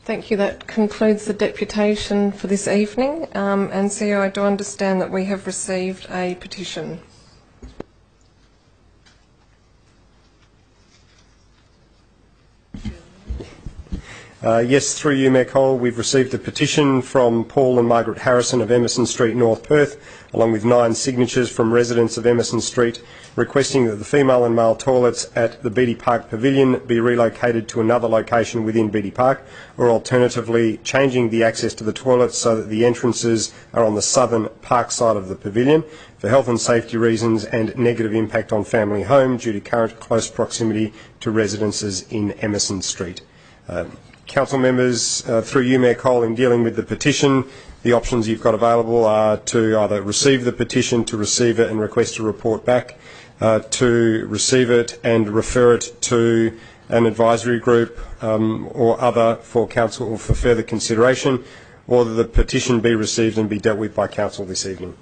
Thank you. That concludes the deputation for this evening. And CEO, I do understand that we have received a petition. Yes, through you, Mayor Cole, we've received a petition from Paul and Margaret Harrison of Emerson Street, North Perth, along with 9 signatures from residents of Emerson Street, requesting that the female and male toilets at the Beatty Park Pavilion be relocated to another location within Beatty Park, or alternatively changing the access to the toilets so that the entrances are on the southern park side of the pavilion for health and safety reasons and negative impact on family home due to current close proximity to residences in Emerson Street. Council members, through you, Mayor Cole, in dealing with the petition, the options you've got available are to either receive the petition, to receive it and request a report back, to receive it and refer it to an advisory group or other for council or for further consideration, or that the petition be received and be dealt with by council this evening.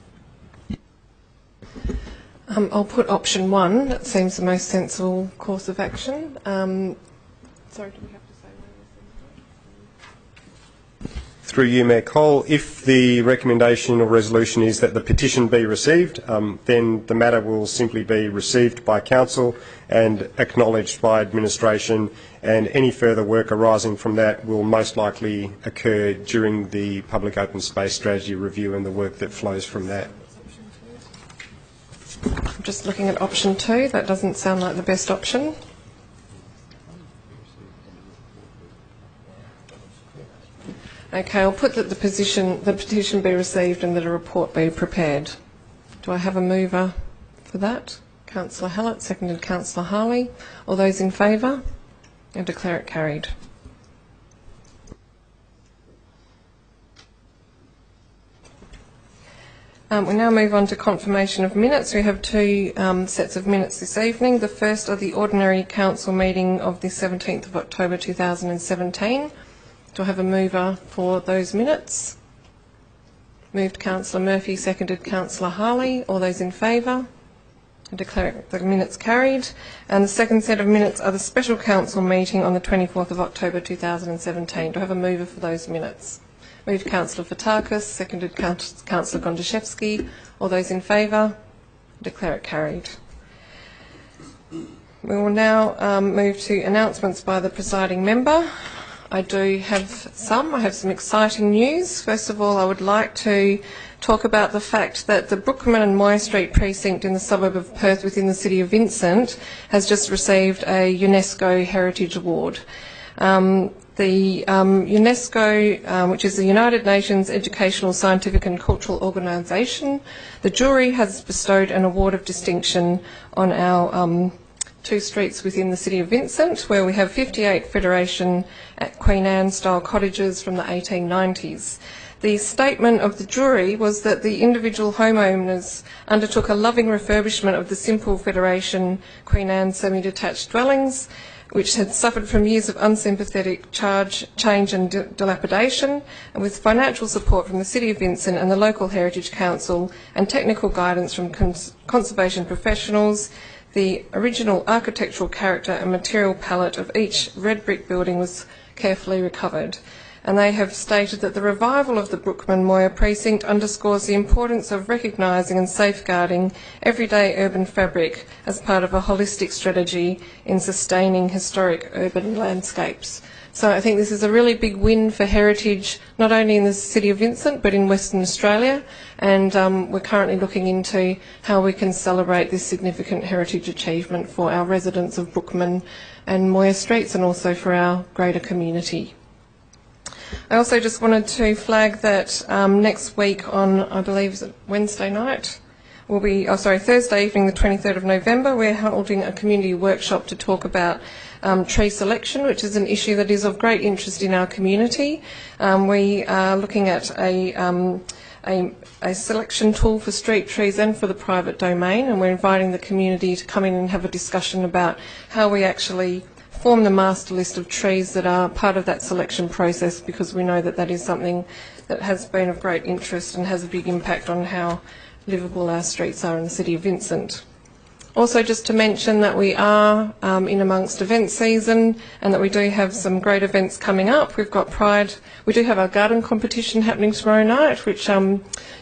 I'll put option 1. That seems the most sensible course of action. Sorry, do we have to say where? Through you, Mayor Cole, if the recommendation or resolution is that the petition be received, then the matter will simply be received by council and acknowledged by administration, and any further work arising from that will most likely occur during the public open space strategy review and the work that flows from that. I'm just looking at option 2. That doesn't sound like the best option. Okay, I'll put that the petition be received and that a report be prepared. Do I have a mover for that? Councillor Hallett, seconded Councillor Harley. All those in favour? I declare it carried. We now move on to confirmation of minutes. We have 2 sets of minutes this evening. The first are the ordinary council meeting of the 17th of October 2017. Do I have a mover for those minutes? Moved Councillor Murphy, seconded Councillor Harley. All those in favour? I declare the minutes carried. And the second set of minutes are the special council meeting on the 24th of October 2017. Do I have a mover for those minutes? Moved Councillor Fotakis, seconded Councillor Gondaszewski. All those in favour? I declare it carried. We will now move to announcements by the presiding member. I do have some. I have some exciting news. First of all, I would like to talk about the fact that the Brookman and Moir Street precinct in the suburb of Perth within the city of Vincent has just received a UNESCO Heritage Award. The UNESCO, which is the United Nations Educational, Scientific and Cultural Organisation, the jury has bestowed an award of distinction on our 2 streets within the city of Vincent, where we have 58 Federation at Queen Anne style cottages from the 1890s. The statement of the jury was that the individual homeowners undertook a loving refurbishment of the simple Federation Queen Anne semi-detached dwellings, which had suffered from years of unsympathetic change and dilapidation, and with financial support from the City of Vincent and the local Heritage Council and technical guidance from conservation professionals, the original architectural character and material palette of each red brick building was carefully recovered. And they have stated that the revival of the Brookman-Moir precinct underscores the importance of recognising and safeguarding everyday urban fabric as part of a holistic strategy in sustaining historic urban landscapes. So I think this is a really big win for heritage, not only in the city of Vincent but in Western Australia, and we're currently looking into how we can celebrate this significant heritage achievement for our residents of Brookman and Moir Streets and also for our greater community. I also just wanted to flag that next week on, I believe, is it Wednesday night? Thursday evening, the 23rd of November, we're holding a community workshop to talk about tree selection, which is an issue that is of great interest in our community. We are looking at a selection tool for street trees and for the private domain, and we're inviting the community to come in and have a discussion about how we actually form the master list of trees that are part of that selection process, because we know that that is something that has been of great interest and has a big impact on how livable our streets are in the city of Vincent. Also, just to mention that we are in amongst event season and that we do have some great events coming up. We've got Pride. We do have our garden competition happening tomorrow night, which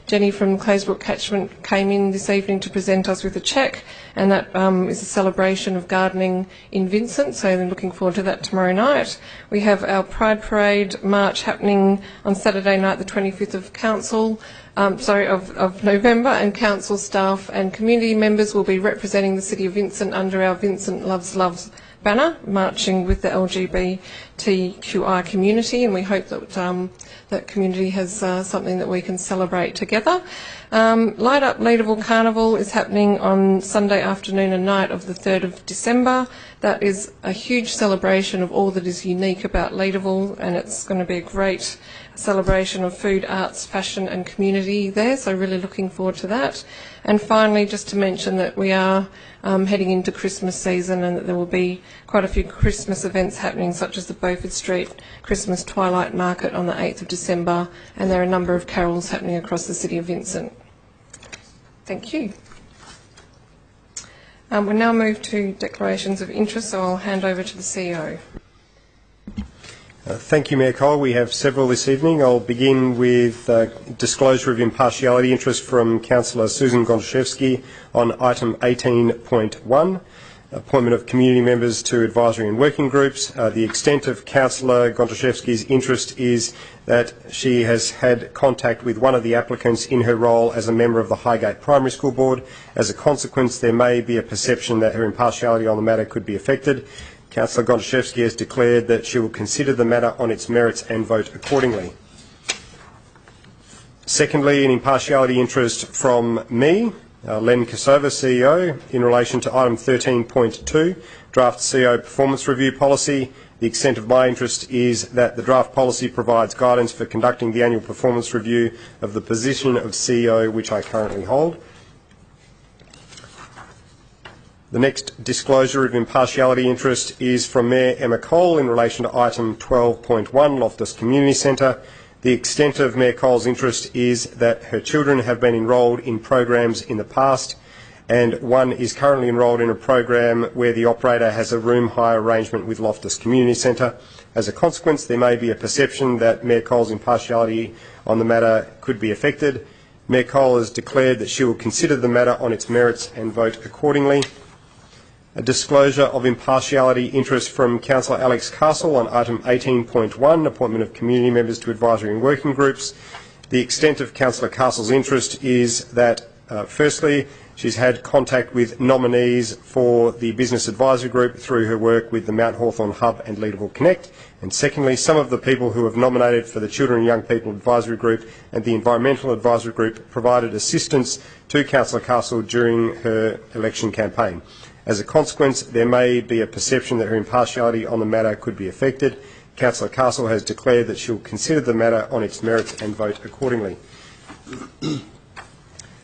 Jenny from Claysbrook Catchment came in this evening to present us with a cheque, and that is a celebration of gardening in Vincent, so I'm looking forward to that tomorrow night. We have our Pride Parade March happening on Saturday night, the 25th of November, and council staff and community members will be representing the City of Vincent under our Vincent Loves banner, marching with the LGBTQI community, and we hope that that community has something that we can celebrate together. Light Up Leederville Carnival is happening on Sunday afternoon and night of the 3rd of December. That is a huge celebration of all that is unique about Leederville, and it's going to be a great celebration of food, arts, fashion and community there, so really looking forward to that. And finally, just to mention that we are heading into Christmas season and that there will be quite a few Christmas events happening, such as the Beaufort Street Christmas Twilight Market on the 8th of December, and there are a number of carols happening across the City of Vincent. Thank you. We'll now move to declarations of interest, so I'll hand over to the CEO. Thank you, Mayor Cole. We have several this evening. I'll begin with disclosure of impartiality interest from Councillor Susan Gondaszewski on item 18.1, appointment of community members to advisory and working groups. The extent of Councillor Gondaszewski's interest is that she has had contact with one of the applicants in her role as a member of the Highgate Primary School Board. As a consequence, there may be a perception that her impartiality on the matter could be affected. Councillor Gondaszewski has declared that she will consider the matter on its merits and vote accordingly. Secondly, an impartiality interest from me, Len Kosova, CEO, in relation to item 13.2, draft CEO performance review policy. The extent of my interest is that the draft policy provides guidance for conducting the annual performance review of the position of CEO, which I currently hold. The next disclosure of impartiality interest is from Mayor Emma Cole in relation to item 12.1, Loftus Community Centre. The extent of Mayor Cole's interest is that her children have been enrolled in programs in the past, and one is currently enrolled in a program where the operator has a room hire arrangement with Loftus Community Centre. As a consequence, there may be a perception that Mayor Cole's impartiality on the matter could be affected. Mayor Cole has declared that she will consider the matter on its merits and vote accordingly. A disclosure of impartiality interest from Councillor Alex Castle on item 18.1, appointment of community members to advisory and working groups. The extent of Councillor Castle's interest is that, firstly, she's had contact with nominees for the Business Advisory Group through her work with the Mount Hawthorn Hub and Leederville Connect. And secondly, some of the people who have nominated for the Children and Young People Advisory Group and the Environmental Advisory Group provided assistance to Councillor Castle during her election campaign. As a consequence, there may be a perception that her impartiality on the matter could be affected. Councillor Castle has declared that she will consider the matter on its merits and vote accordingly.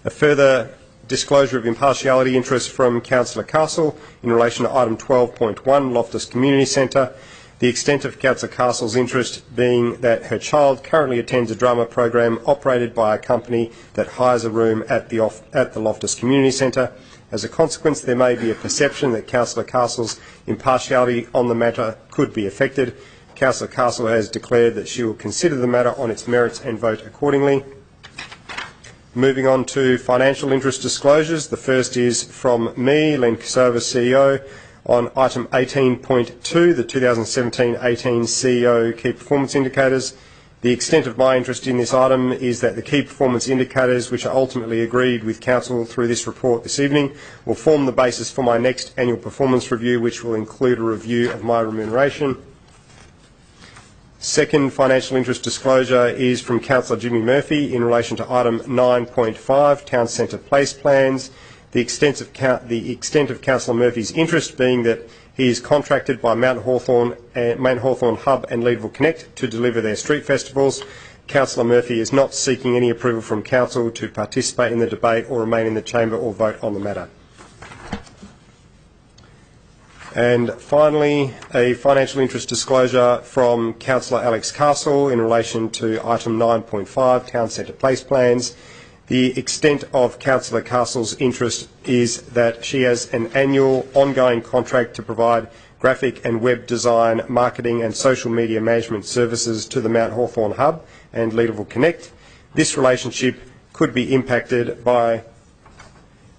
A further disclosure of impartiality interest from Councillor Castle in relation to item 12.1, Loftus Community Centre. The extent of Councillor Castle's interest being that her child currently attends a drama program operated by a company that hires a room at the Loftus Community Centre. As a consequence, there may be a perception that Councillor Castle's impartiality on the matter could be affected. Councillor Castle has declared that she will consider the matter on its merits and vote accordingly. Moving on to financial interest disclosures. The first is from me, Len Kosova, CEO, on item 18.2, the 2017-18 CEO Key Performance Indicators. The extent of my interest in this item is that the key performance indicators, which are ultimately agreed with Council through this report this evening, will form the basis for my next annual performance review, which will include a review of my remuneration. Second financial interest disclosure is from Councillor Jimmy Murphy in relation to item 9.5, Town Centre Place Plans. The extent of Councillor Murphy's interest being that he is contracted by Mount Hawthorn Hub and Leederville Connect to deliver their street festivals. Councillor Murphy is not seeking any approval from Council to participate in the debate or remain in the chamber or vote on the matter. And finally, a financial interest disclosure from Councillor Alex Castle in relation to item 9.5, Town Centre Place Plans. The extent of Councillor Castle's interest is that she has an annual ongoing contract to provide graphic and web design, marketing and social media management services to the Mount Hawthorn Hub and Leederville Connect. This relationship could be impacted by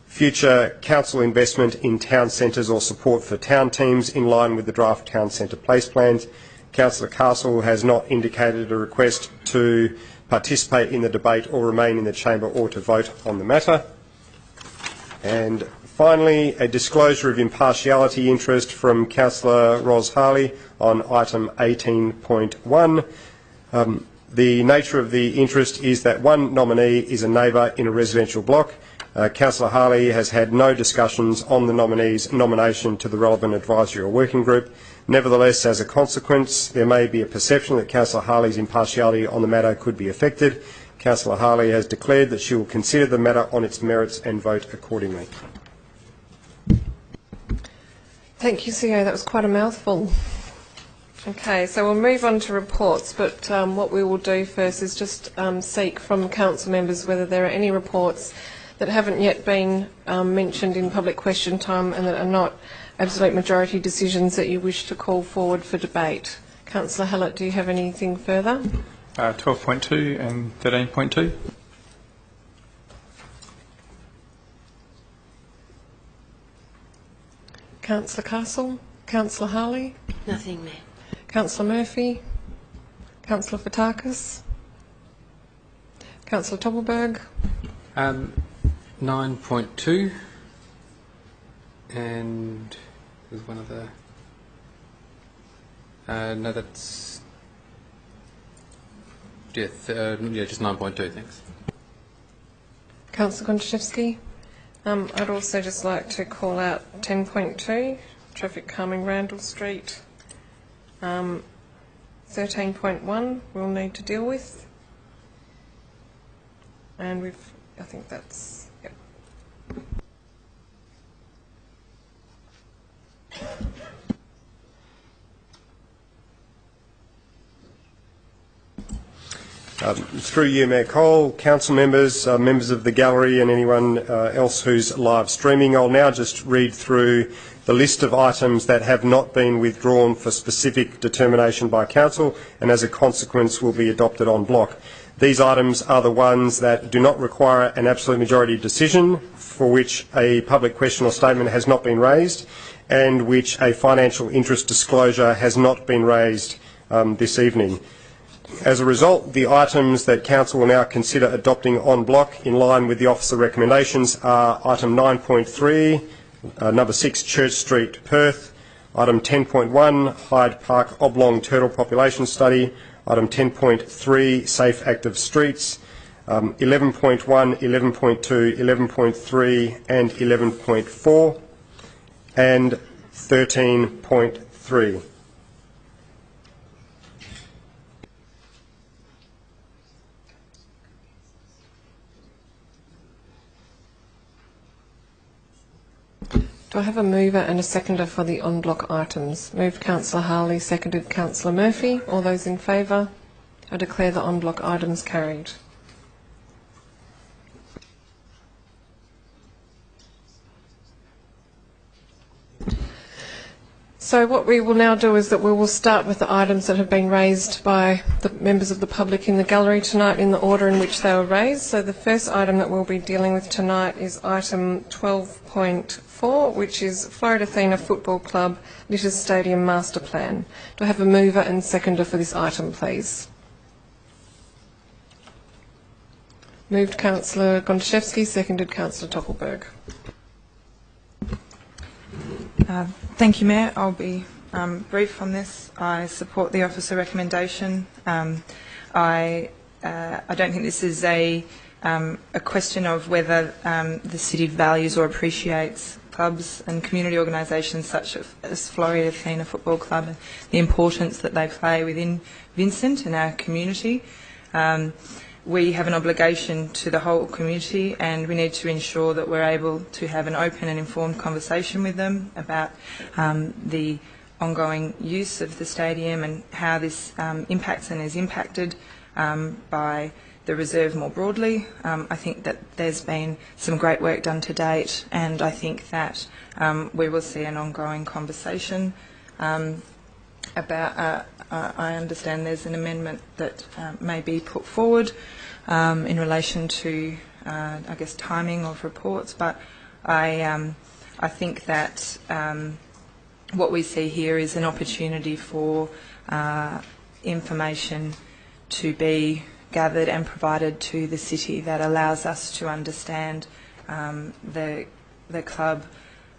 future council investment in town centres or support for town teams in line with the draft town centre place plans. Councillor Castle has not indicated a request to participate in the debate or remain in the chamber or to vote on the matter. And finally, a disclosure of impartiality interest from Councillor Ros Harley on item 18.1. The nature of the interest is that one nominee is a neighbour in a residential block. Councillor Harley has had no discussions on the nominee's nomination to the relevant advisory or working group. Nevertheless, as a consequence, there may be a perception that Councillor Harley's impartiality on the matter could be affected. Councillor Harley has declared that she will consider the matter on its merits and vote accordingly. Thank you, CEO. That was quite a mouthful. Okay, so we'll move on to reports, but what we will do first is just seek from council members whether there are any reports that haven't yet been mentioned in public question time and that are not absolute majority decisions that you wish to call forward for debate. Councillor Hallett, do you have anything further? 12.2 and 13.2. Councillor Castle? Councillor Harley? Nothing, Mayor. Councillor Murphy? Councillor Fotakis? Councillor Toppelberg? 9.2 and there's one other. No, that's just 9.2. Thanks. Councillor Gontaszewski? I'd also just like to call out 10.2, traffic calming Randall Street. 13.1 we'll need to deal with. And I think that's, yep. Through you, Mayor Cole, council members, members of the gallery and anyone else who's live streaming, I'll now just read through the list of items that have not been withdrawn for specific determination by council and as a consequence will be adopted en bloc. These items are the ones that do not require an absolute majority decision, for which a public question or statement has not been raised and which a financial interest disclosure has not been raised this evening. As a result, the items that Council will now consider adopting en bloc in line with the officer recommendations are item 9.3, number 6 Church Street, Perth, item 10.1 Hyde Park Oblong Turtle Population Study, item 10.3 Safe Active Streets, 11.1, 11.2, 11.3 and 11.4 and 13.3. Do I have a mover and a seconder for the en bloc items? Moved Councillor Harley, seconded Councillor Murphy. All those in favour? I declare the en bloc items carried. So what we will now do is that we will start with the items that have been raised by the members of the public in the gallery tonight in the order in which they were raised. So the first item that we'll be dealing with tonight is item 12.4, which is Florida Athena Football Club Litters Stadium Master Plan. Do I have a mover and seconder for this item, please? Moved Councillor Gontaszewski, seconded Councillor Toppelberg. Thank you, Mayor. I'll be brief on this. I support the officer recommendation. I don't think this is a question of whether the city values or appreciates clubs and community organisations such as Florida Athena Football Club, the importance that they play within Vincent and our community. We have an obligation to the whole community and we need to ensure that we're able to have an open and informed conversation with them about the ongoing use of the stadium and how this impacts and is impacted by the reserve more broadly. I think that there's been some great work done to date, and I think that we will see an ongoing conversation about, I understand there's an amendment that may be put forward in relation to, I guess, timing of reports, but I think that what we see here is an opportunity for information to be gathered and provided to the city that allows us to understand the club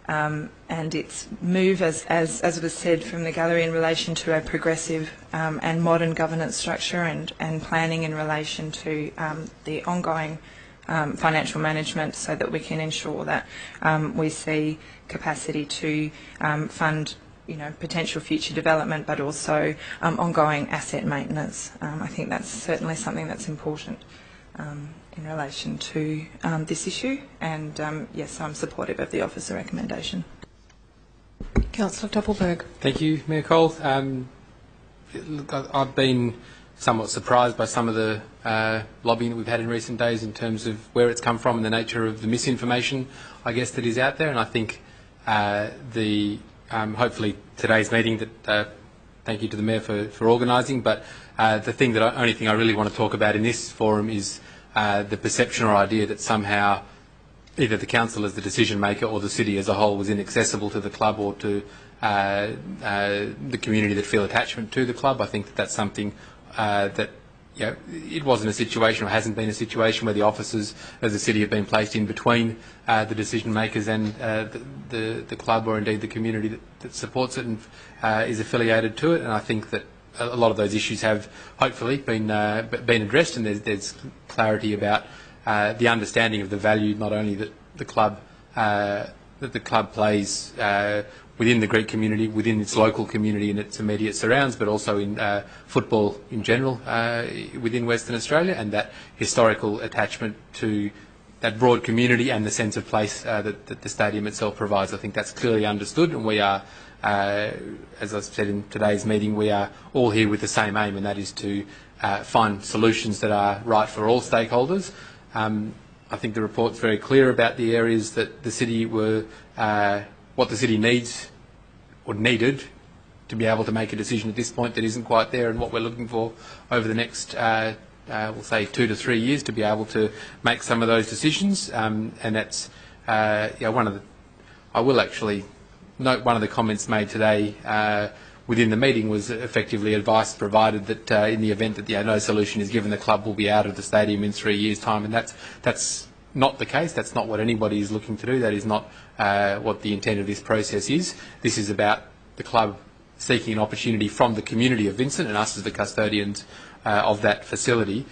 and its move, as was said from the gallery, in relation to a progressive and modern governance structure and planning in relation to the ongoing financial management, so that we can ensure that we see capacity to fund potential future development, but also ongoing asset maintenance. I think that's certainly something that's important in relation to this issue, and yes, I'm supportive of the officer recommendation. Councillor Doppelberg. Thank you, Mayor Cole. Look, I've been somewhat surprised by some of the lobbying that we've had in recent days in terms of where it's come from and the nature of the misinformation, I guess, that is out there. And I think hopefully today's meeting, thank you to the Mayor for organising, but the only thing I really want to talk about in this forum is the perception or idea that somehow either the council as the decision maker or the city as a whole was inaccessible to the club or to the community that feel attachment to the club. I think that that's something that it wasn't a situation or hasn't been a situation where the officers of the city have been placed in between the decision makers and the club, or indeed the community that supports it and is affiliated to it. And I think that a lot of those issues have hopefully been addressed, and there's clarity about the understanding of the value not only that the club plays within the Greek community, within its local community and its immediate surrounds, but also in football in general within Western Australia, and that historical attachment to that broad community and the sense of place that the stadium itself provides. I think that's clearly understood, and we are, as I said in today's meeting, we are all here with the same aim, and that is to find solutions that are right for all stakeholders. I think the report's very clear about the areas that the city what the city needs or needed to be able to make a decision at this point that isn't quite there, and what we're looking for over the next, we'll say 2 to 3 years to be able to make some of those decisions. And that's I will actually note one of the comments made today within the meeting was effectively advice provided that in the event that no solution is given, the club will be out of the stadium in 3 years' time, and that's not the case. That's not what anybody is looking to do. That is not what the intent of this process is. This is about the club seeking an opportunity from the community of Vincent and us as the custodians of that facility,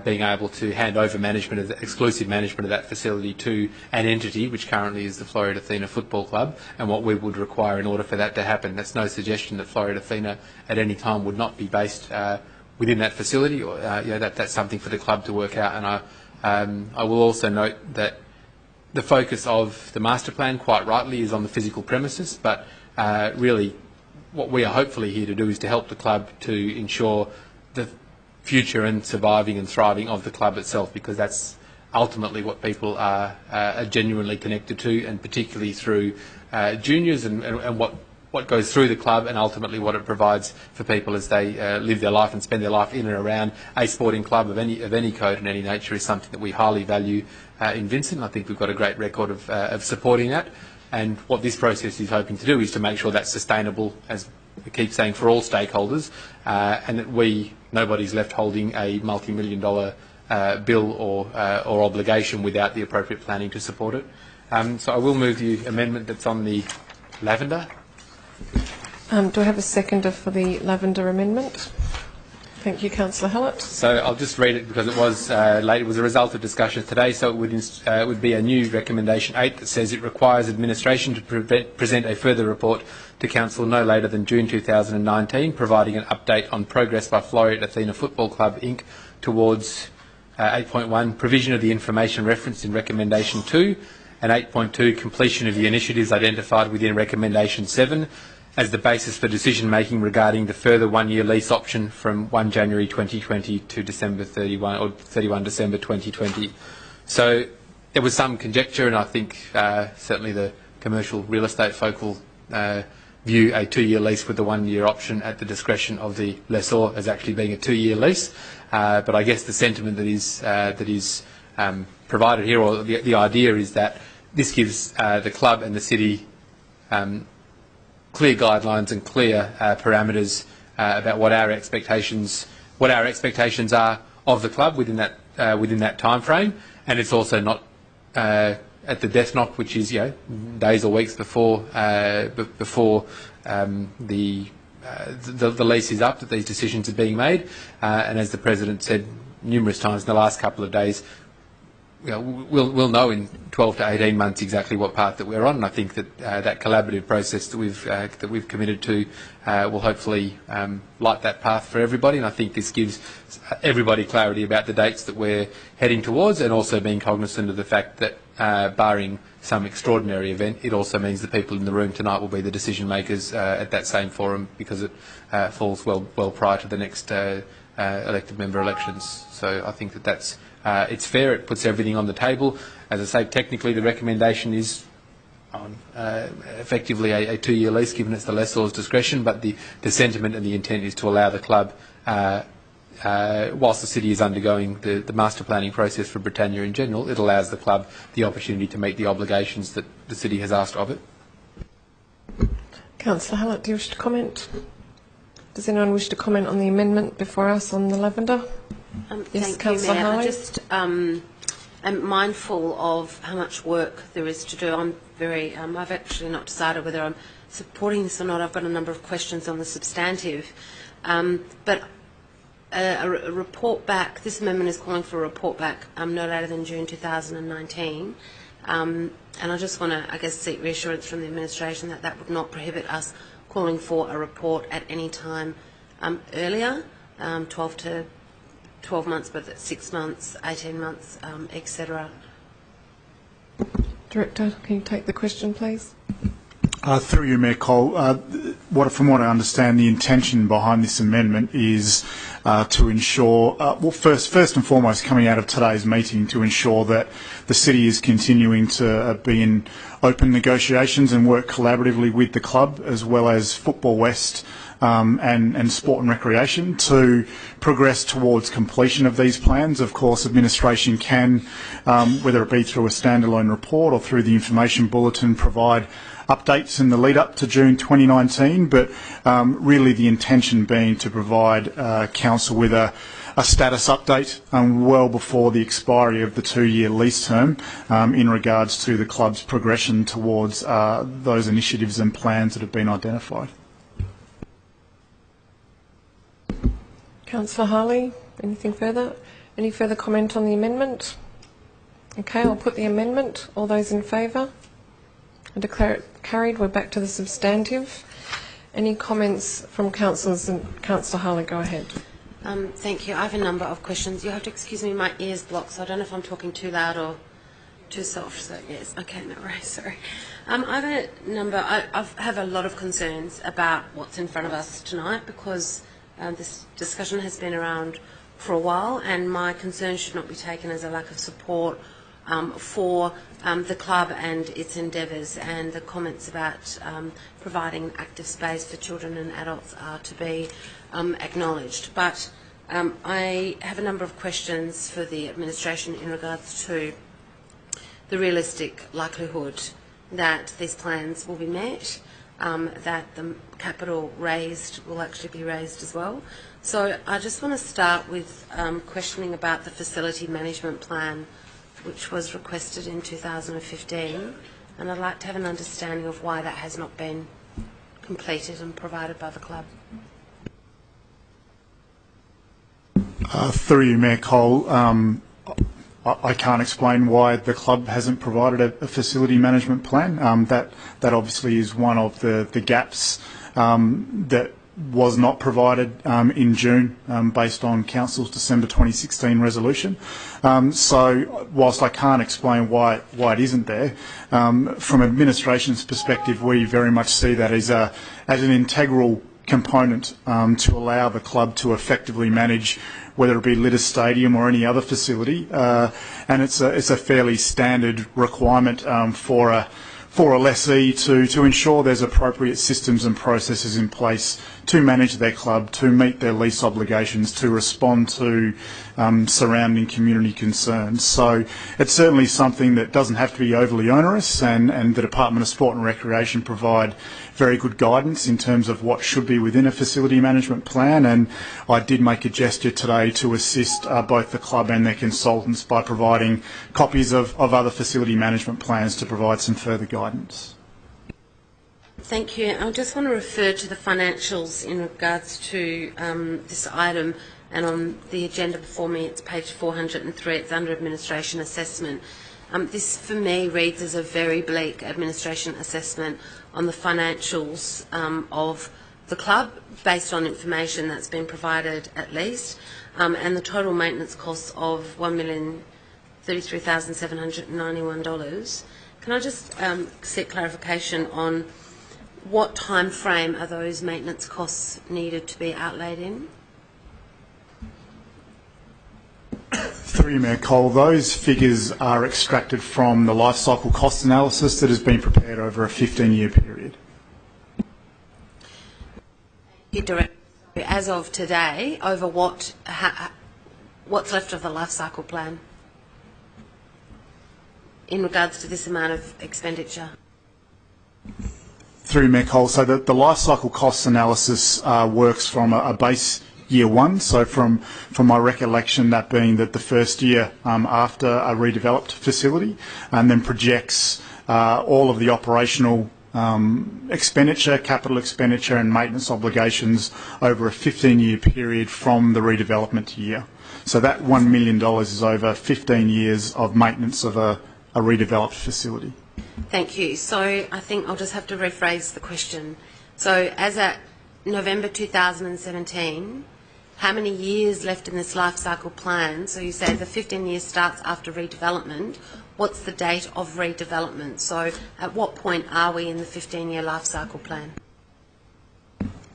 being able to hand over exclusive management of that facility to an entity which currently is the Floreat Athena Football Club, and what we would require in order for that to happen. That's no suggestion that Floreat Athena at any time would not be based within that facility, or that's something for the club to work out. And I will also note that the focus of the master plan, quite rightly, is on the physical premises, but really what we are hopefully here to do is to help the club to ensure the future and surviving and thriving of the club itself, because that's ultimately what people are genuinely connected to, and particularly through juniors and what goes through the club, and ultimately what it provides for people as they live their life and spend their life in and around a sporting club of any code and any nature, is something that we highly value in Vincent. I think we've got a great record of supporting that, and what this process is hoping to do is to make sure that's sustainable, as we keep saying, for all stakeholders, and that nobody's left holding a multi-million-dollar bill or obligation without the appropriate planning to support it. So I will move the amendment that's on the Lavender. Do I have a seconder for the Lavender Amendment? Thank you, Councillor Hallett. So I'll just read it because it was late. It was a result of discussions today, so it would be a new recommendation 8 that says it requires administration to present a further report to Council no later than June 2019, providing an update on progress by Floreat Athena Football Club Inc. towards 8.1, provision of the information referenced in Recommendation 2, and 8.2, completion of the initiatives identified within Recommendation 7, as the basis for decision making regarding the further one-year lease option from 1 January 2020 to December 31 or 31 December 2020. So there was some conjecture, and I think certainly the commercial real estate folk will view a 2-year lease with the 1-year option at the discretion of the lessor as actually being a 2-year lease. But I guess the sentiment that is provided here, or the idea, is that this gives the club and the city clear guidelines and clear parameters about what our expectations are of the club within that time frame, and it's also not at the death knock, which is days or weeks before the lease is up, that these decisions are being made. And as the President said numerous times in the last couple of days, we'll know in 12 to 18 months exactly what path that we're on. And I think that that collaborative process that we've committed to will hopefully light that path for everybody. And I think this gives everybody clarity about the dates that we're heading towards, and also being cognisant of the fact that barring some extraordinary event, it also means the people in the room tonight will be the decision makers at that same forum, because it falls well prior to the next elected member elections. So I think that that's it's fair. It puts everything on the table. As I say, technically the recommendation is on effectively a 2-year lease, given it's the lessor's discretion, but the sentiment and the intent is to allow the club, whilst the city is undergoing the master planning process for Britannia in general, it allows the club the opportunity to meet the obligations that the city has asked of it. Councillor Hallett, do you wish to comment? Does anyone wish to comment on the amendment before us on the Lavender? Yes, Thank you, Mayor. Hallett. I just am mindful of how much work there is to do. I'm very. I've actually not decided whether I'm supporting this or not. I've got a number of questions on the substantive, but a report back. This amendment is calling for a report back no later than June 2019, and I just want to, I guess, seek reassurance from the administration that that would not prohibit us calling for a report at any time earlier, 12 months, but 6 months, 18 months, etc. Director, can you take the question, please? Through you, Mayor Cole, from what I understand, the intention behind this amendment is to ensure, well, first and foremost, coming out of today's meeting, to ensure that the city is continuing to be in open negotiations and work collaboratively with the club, as well as Football West and Sport and Recreation, to progress towards completion of these plans. Of course, administration can, whether it be through a standalone report or through the information bulletin, provide updates in the lead up to June 2019, but really the intention being to provide Council with a status update well before the expiry of the 2-year lease term in regards to the club's progression towards those initiatives and plans that have been identified. Councillor Harley, anything further? Any further comment on the amendment? Okay, I'll put the amendment. All those in favour? I declare it carried. We're back to the substantive. Any comments from councillors? And Councillor Harley, go ahead. Thank you. I have a number of questions. You have to excuse me, my ear's blocked, so I don't know if I'm talking too loud or too soft. So yes, okay, no worries. Sorry. I have a number. I have a lot of concerns about what's in front of us tonight, because this discussion has been around for a while, and my concerns should not be taken as a lack of support for the club and its endeavours, and the comments about providing active space for children and adults are to be acknowledged. But I have a number of questions for the administration in regards to the realistic likelihood that these plans will be met, that the capital raised will actually be raised as well. So I just want to start with questioning about the facility management plan, which was requested in 2015, and I'd like to have an understanding of why that has not been completed and provided by the club. Through you, Mayor Cole, I can't explain why the club hasn't provided a facility management plan. That obviously is one of the gaps that was not provided in June based on Council's December 2016 resolution. So whilst I can't explain why it isn't there, from administration's perspective, we very much see that as an integral component to allow the club to effectively manage whether it be Litter Stadium or any other facility, and it's a fairly standard requirement for a lessee to ensure there's appropriate systems and processes in place to manage their club, to meet their lease obligations, to respond to surrounding community concerns. So it's certainly something that doesn't have to be overly onerous, and the Department of Sport and Recreation provide very good guidance in terms of what should be within a facility management plan, and I did make a gesture today to assist both the club and their consultants by providing copies of other facility management plans to provide some further guidance. Thank you. I just want to refer to the financials in regards to this item, and on the agenda before me it's page 403, it's under administration assessment. This for me reads as a very bleak administration assessment on the financials of the club based on information that's been provided at least, and the total maintenance costs of $1,033,791. Can I just seek clarification on what time frame are those maintenance costs needed to be outlaid in? Through you, Mayor Cole, those figures are extracted from the life cycle cost analysis that has been prepared over a 15-year period. As of today, over what's left of the life cycle plan in regards to this amount of expenditure? Through you, Mayor Cole, so the life cycle cost analysis works from a base year one, so from my recollection, that being that the first year after a redeveloped facility, and then projects all of the operational expenditure, capital expenditure and maintenance obligations over a 15-year period from the redevelopment year. So that $1 million is over 15 years of maintenance of a redeveloped facility. Thank you. So I think I'll just have to rephrase the question. So as at November 2017, how many years left in this life cycle plan? So you say the 15 years starts after redevelopment. What's the date of redevelopment? So at what point are we in the 15-year life cycle plan?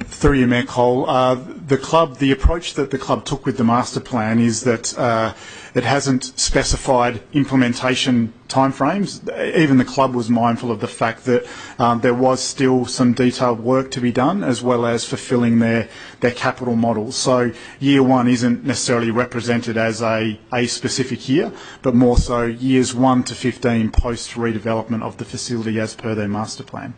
Through you, Mayor Cole, the approach that the club took with the master plan is that it hasn't specified implementation timeframes. Even the club was mindful of the fact that there was still some detailed work to be done, as well as fulfilling their capital models. So year one isn't necessarily represented as a specific year, but more so years 1 to 15 post redevelopment of the facility as per their master plan.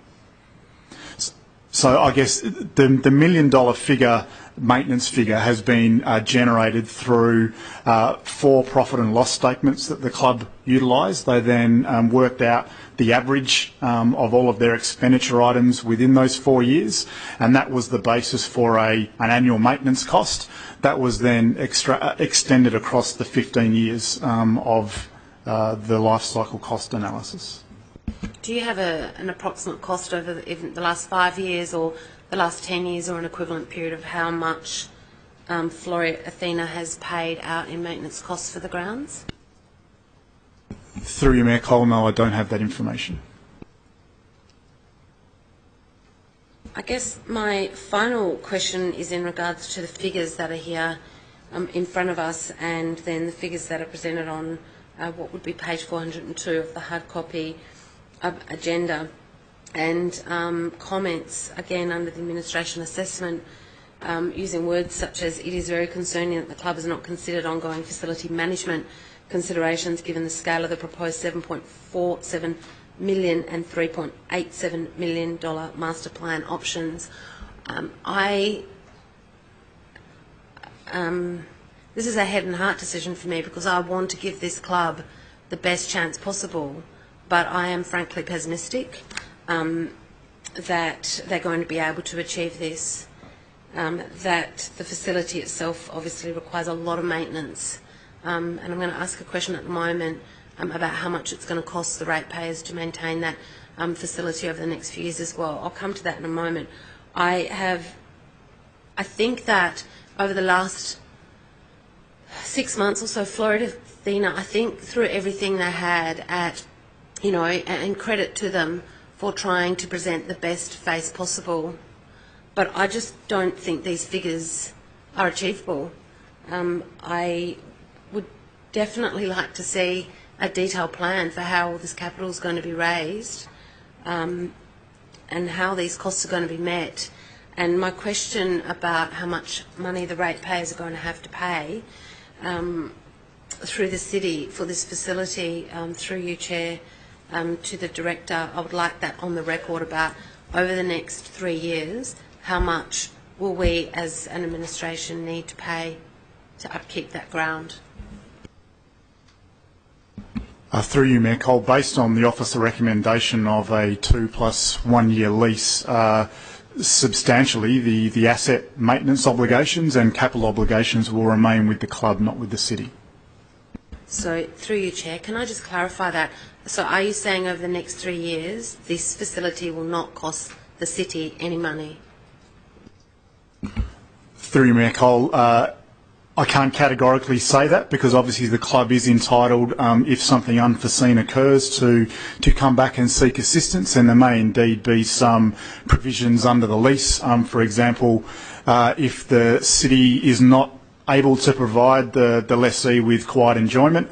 So I guess the $1 million maintenance figure has been generated through 4 profit and loss statements that the club utilised. They then worked out the average of all of their expenditure items within those 4 years, and that was the basis for an annual maintenance cost. That was then extended across the 15 years of the life cycle cost analysis. Do you have an approximate cost over even the last 5 years or the last 10 years, or an equivalent period of how much Floria Athena has paid out in maintenance costs for the grounds? Through you, Mayor Cole, no, I don't have that information. I guess my final question is in regards to the figures that are here in front of us, and then the figures that are presented on what would be page 402 of the hard copy agenda, and comments again under the administration assessment using words such as, "It is very concerning that the club has not considered ongoing facility management considerations given the scale of the proposed $7.47 million and $3.87 million master plan options." This is a head and heart decision for me, because I want to give this club the best chance possible, but I am frankly pessimistic that they're going to be able to achieve this, that the facility itself obviously requires a lot of maintenance, and I'm going to ask a question at the moment about how much it's going to cost the ratepayers to maintain that facility over the next few years as well. I'll come to that in a moment. I have I think that over the last 6 months or so, Floridina, I think through everything they had at, and credit to them for trying to present the best face possible, but I just don't think these figures are achievable. I would definitely like to see a detailed plan for how all this capital is going to be raised, and how these costs are going to be met. And my question about how much money the ratepayers are going to have to pay through the city for this facility, through you, Chair, to the Director, I would like that on the record about over the next 3 years, how much will we as an administration need to pay to upkeep that ground? Through you, Mayor Cole, based on the officer recommendation of a 2 + 1 year lease, substantially the asset maintenance obligations and capital obligations will remain with the club, not with the city. So, through you, Chair, can I just clarify that? So are you saying over the next 3 years this facility will not cost the city any money? Through you, Mayor Cole, I can't categorically say that because obviously the club is entitled, if something unforeseen occurs, to come back and seek assistance, and there may indeed be some provisions under the lease. For example, if the city is not able to provide the lessee with quiet enjoyment.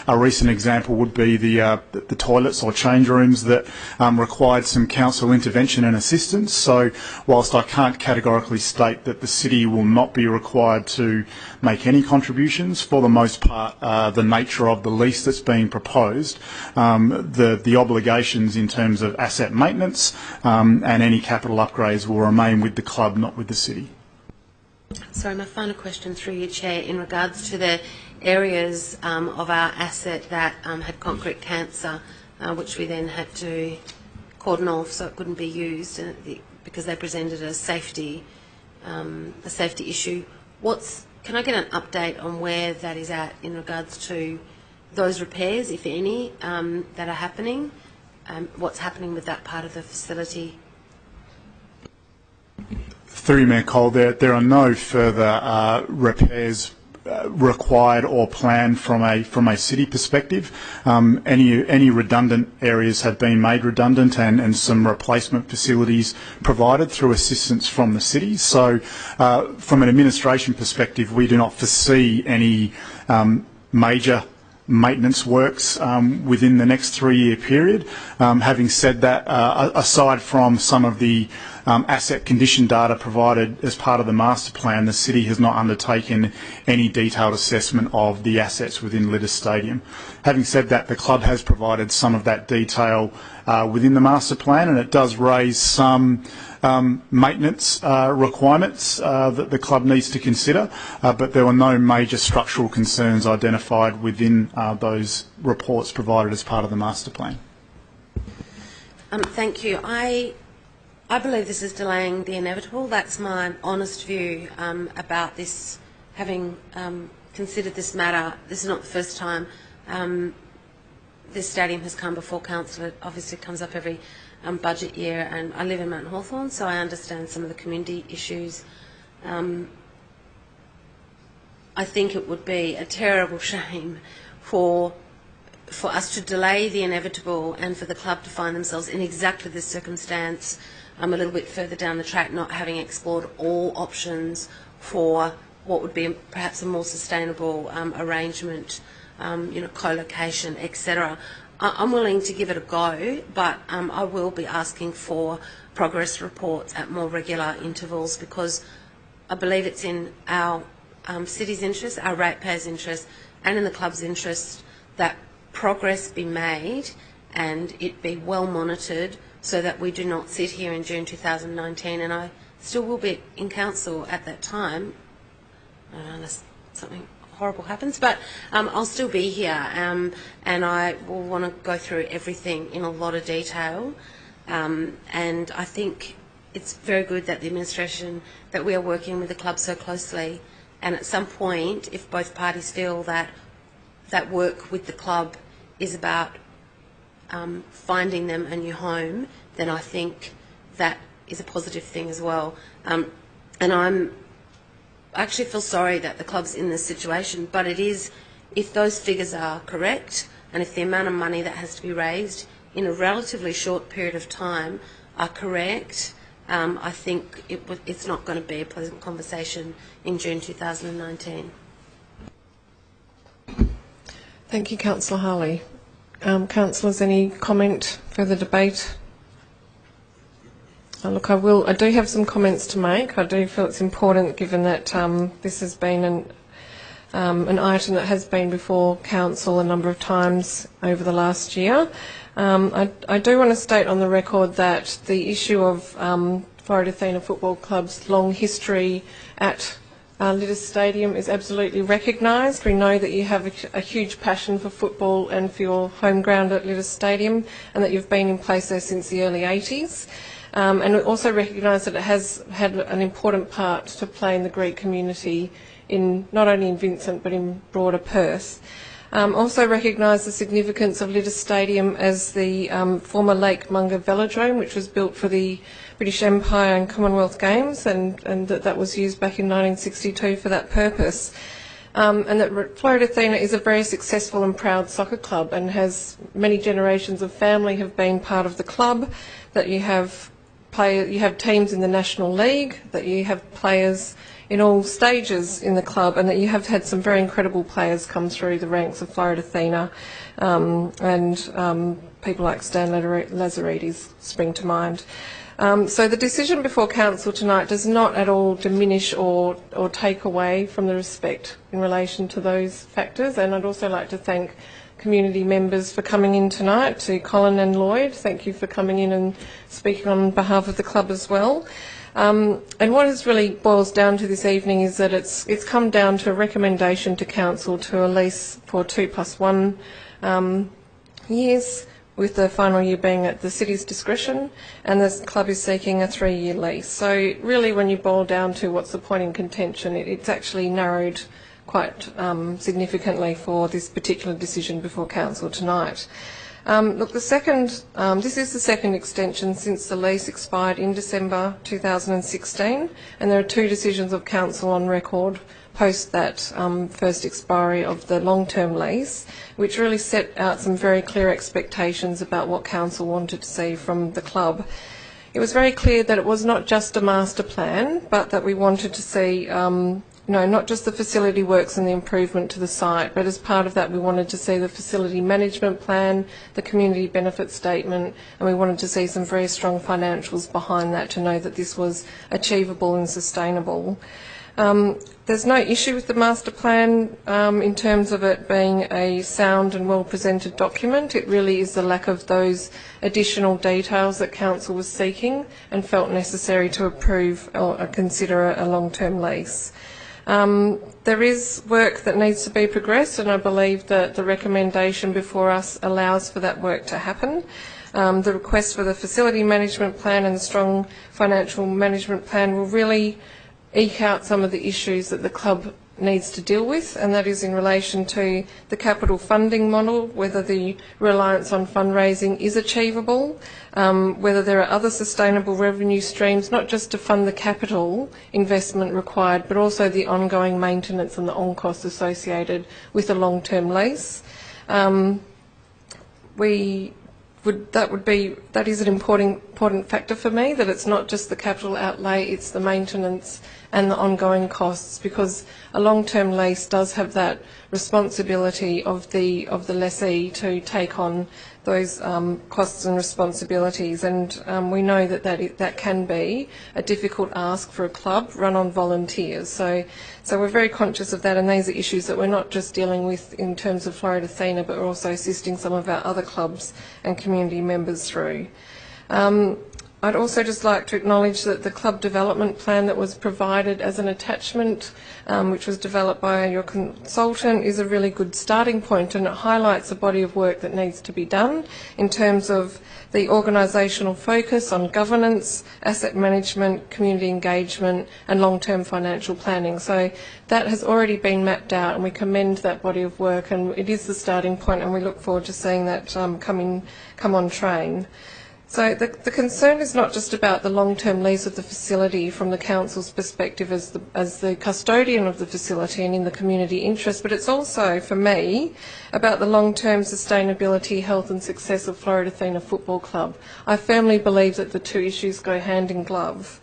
A recent example would be the toilets or change rooms that required some council intervention and assistance. So whilst I can't categorically state that the city will not be required to make any contributions, for the most part the nature of the lease that's being proposed, the obligations in terms of asset maintenance and any capital upgrades will remain with the club, not with the city. Sorry, my final question through you, Chair, in regards to the areas of our asset that had concrete cancer, which we then had to cordon off so it couldn't be used because they presented a safety issue. Can I get an update on where that is at in regards to those repairs, if any, that are happening? What's happening with that part of the facility? Through you, Mayor Cole, there are no further repairs required or planned from a city perspective. Any redundant areas have been made redundant and some replacement facilities provided through assistance from the city. So from an administration perspective, we do not foresee any major maintenance works within the next 3-year period. Having said that, aside from some of the asset condition data provided as part of the master plan, the city has not undertaken any detailed assessment of the assets within Lidders Stadium. Having said that, the club has provided some of that detail within the master plan, and it does raise some maintenance requirements that the club needs to consider, but there were no major structural concerns identified within those reports provided as part of the master plan. Thank you. I believe this is delaying the inevitable. That's my honest view about this, having considered this matter. This is not the first time this stadium has come before council. It obviously comes up every budget year, and I live in Mount Hawthorn, so I understand some of the community issues. I think it would be a terrible shame for us to delay the inevitable and for the club to find themselves in exactly this circumstance a little bit further down the track, not having explored all options for what would be perhaps a more sustainable arrangement, co-location, etc. I'm willing to give it a go, but I will be asking for progress reports at more regular intervals because I believe it's in our city's interest, our ratepayers' interest, and in the club's interest that progress be made and it be well monitored so that we do not sit here in June 2019, and I still will be in council at that time, unless something horrible happens, but I'll still be here, and I will want to go through everything in a lot of detail, and I think it's very good that the administration, that we are working with the club so closely, and at some point, if both parties feel that that work with the club is about finding them a new home, then I think that is a positive thing as well. And I'm actually feel sorry that the club's in this situation, but it is, if those figures are correct, and if the amount of money that has to be raised in a relatively short period of time are correct, I think it's not going to be a pleasant conversation in June 2019. Thank you, Councillor Harley. Councillors, any comment, further debate? Look, I do have some comments to make. I do feel it's important, given that this has been an item that has been before Council a number of times over the last year. I do want to state on the record that the issue of Florida Athena Football Club's long history at Loftus Stadium is absolutely recognised. We know that you have a huge passion for football and for your home ground at Loftus Stadium, and that you've been in place there since the early 80s. And we also recognise that it has had an important part to play in the Greek community, not only in Vincent but in broader Perth. Also recognise the significance of Loftus Stadium as the former Lake Munga Velodrome, which was built for the British Empire and Commonwealth Games, and that was used back in 1962 for that purpose. And that Florida Athena is a very successful and proud soccer club, and has many generations of family have been part of the club, that you have teams in the National League, that you have players in all stages in the club, and that you have had some very incredible players come through the ranks of Florida Athena, and people like Stan Lazaridis spring to mind. So the decision before Council tonight does not at all diminish or take away from the respect in relation to those factors, and I'd also like to thank community members for coming in tonight. To Colin and Lloyd, thank you for coming in and speaking on behalf of the club as well. And what it really boils down to this evening is that it's come down to a recommendation to Council to a lease for 2+1 years, with the final year being at the city's discretion, and the club is seeking a 3-year lease. So really, when you boil down to what's the point in contention, it's actually narrowed quite significantly for this particular decision before Council tonight. Look, this is the second extension since the lease expired in December 2016, and there are 2 decisions of Council on record post that first expiry of the long-term lease, which really set out some very clear expectations about what Council wanted to see from the club. It was very clear that it was not just a master plan, but that we wanted to see not just the facility works and the improvement to the site, but as part of that we wanted to see the facility management plan, the community benefit statement, and we wanted to see some very strong financials behind that to know that this was achievable and sustainable. There's no issue with the master plan in terms of it being a sound and well-presented document. It really is the lack of those additional details that Council was seeking and felt necessary to approve or consider a long-term lease. There is work that needs to be progressed, and I believe that the recommendation before us allows for that work to happen. The request for the facility management plan and the strong financial management plan will really eke out some of the issues that the club needs to deal with, and that is in relation to the capital funding model, whether the reliance on fundraising is achievable, whether there are other sustainable revenue streams, not just to fund the capital investment required, but also the ongoing maintenance and the on-costs associated with a long-term lease. That is an important factor for me, that it's not just the capital outlay, it's the maintenance and the ongoing costs, because a long-term lease does have that responsibility of the lessee to take on those costs and responsibilities, and we know that can be a difficult ask for a club run on volunteers. So we're very conscious of that, and these are issues that we're not just dealing with in terms of Florida Athena, but we're also assisting some of our other clubs and community members through. I'd also just like to acknowledge that the club development plan that was provided as an attachment, which was developed by your consultant, is a really good starting point, and it highlights a body of work that needs to be done in terms of the organisational focus on governance, asset management, community engagement and long-term financial planning. So that has already been mapped out, and we commend that body of work, and it is the starting point, and we look forward to seeing that come on train. So the concern is not just about the long-term lease of the facility from the council's perspective as the custodian of the facility and in the community interest, but it's also, for me, about the long-term sustainability, health and success of Florida Athena Football Club. I firmly believe that the two issues go hand in glove.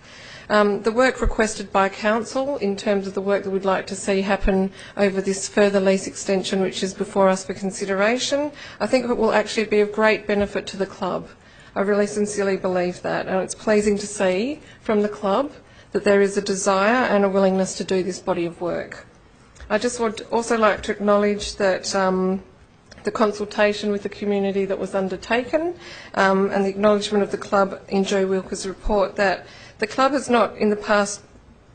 The work requested by Council in terms of the work that we'd like to see happen over this further lease extension which is before us for consideration, I think it will actually be of great benefit to the club. I really sincerely believe that, and it's pleasing to see from the club that there is a desire and a willingness to do this body of work. I just would also like to acknowledge that the consultation with the community that was undertaken and the acknowledgement of the club in Joe Wilker's report that the club has not in the past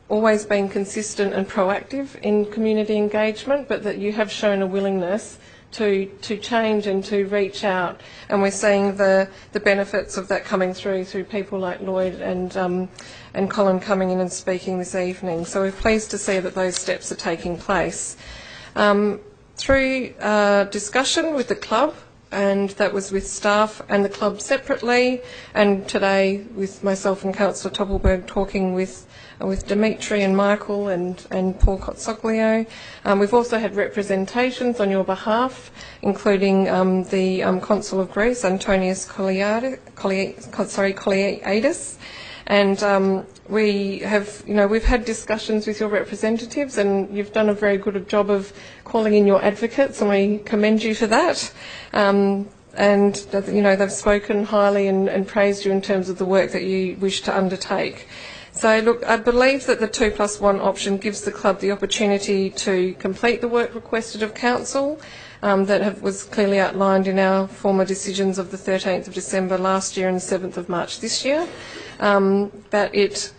always been consistent and proactive in community engagement, but that you have shown a willingness to change and to reach out, and we're seeing the benefits of that coming through people like Lloyd and Colin coming in and speaking this evening. So we're pleased to see that those steps are taking place. Through discussion with the club, and that was with staff and the club separately, and today with myself and Councillor Toppelberg talking with Dimitri and Michael and Paul Kotsoglio. We've also had representations on your behalf, including the Consul of Greece, Antonius Koliadis, and we have, we've had discussions with your representatives, and you've done a very good job of calling in your advocates, and we commend you for that. And they've spoken highly and praised you in terms of the work that you wish to undertake. So look, I believe that the 2+1 option gives the club the opportunity to complete the work requested of council that was clearly outlined in our former decisions of the 13th of December last year and the 7th of March this year. But it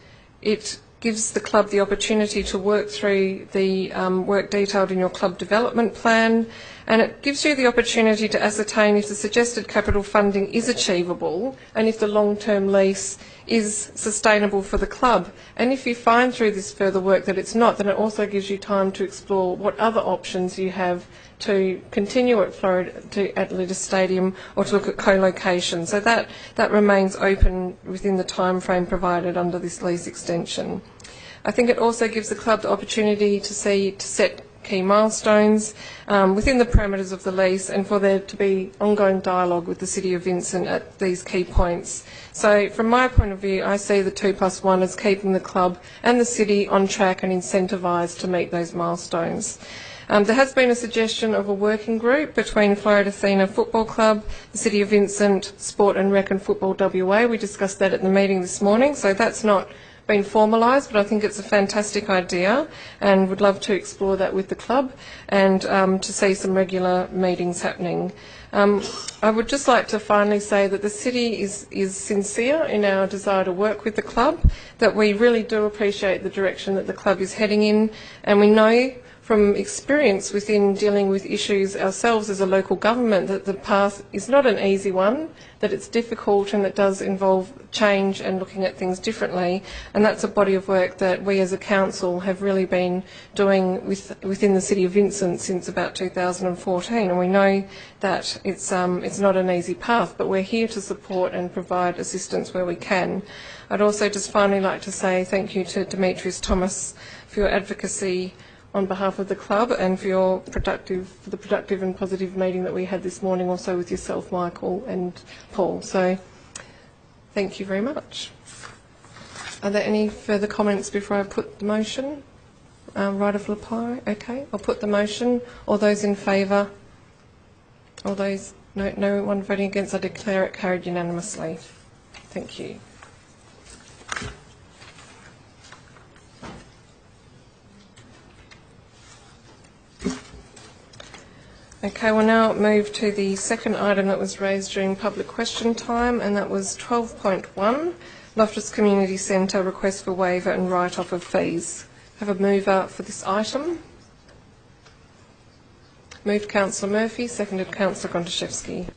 gives the club the opportunity to work through the work detailed in your club development plan, and it gives you the opportunity to ascertain if the suggested capital funding is achievable and if the long-term lease is sustainable for the club. And if you find through this further work that it's not, then it also gives you time to explore what other options you have to continue at Loftus Stadium or to look at co-location. So that remains open within the time frame provided under this lease extension. I think it also gives the club the opportunity to set key milestones within the parameters of the lease, and for there to be ongoing dialogue with the City of Vincent at these key points. So from my point of view, I see the 2+1 as keeping the club and the city on track and incentivised to meet those milestones. There has been a suggestion of a working group between Florida Athena Football Club, the City of Vincent, Sport and Rec and Football WA. We discussed that at the meeting this morning, so that's not been formalised, but I think it's a fantastic idea and would love to explore that with the club and to see some regular meetings happening. I would just like to finally say that the city is sincere in our desire to work with the club, that we really do appreciate the direction that the club is heading in, and we know from experience within dealing with issues ourselves as a local government that the path is not an easy one, that it's difficult and it does involve change and looking at things differently, and that's a body of work that we as a council have really been doing within the City of Vincent since about 2014, and we know that it's not an easy path, but we're here to support and provide assistance where we can. I'd also just finally like to say thank you to Demetrius Thomas for your advocacy on behalf of the club and for the productive and positive meeting that we had this morning, also with yourself, Michael and Paul. So thank you very much. Are there any further comments before I put the motion? Right of reply? Okay, I'll put the motion. All those in favour? All those, no one voting against, I declare it carried unanimously. Thank you. Okay, we'll now move to the second item that was raised during public question time, and that was 12.1, Loftus Community Centre request for waiver and write-off of fees. Have a mover for this item. Moved Councillor Murphy, seconded Councillor Gontaszewski.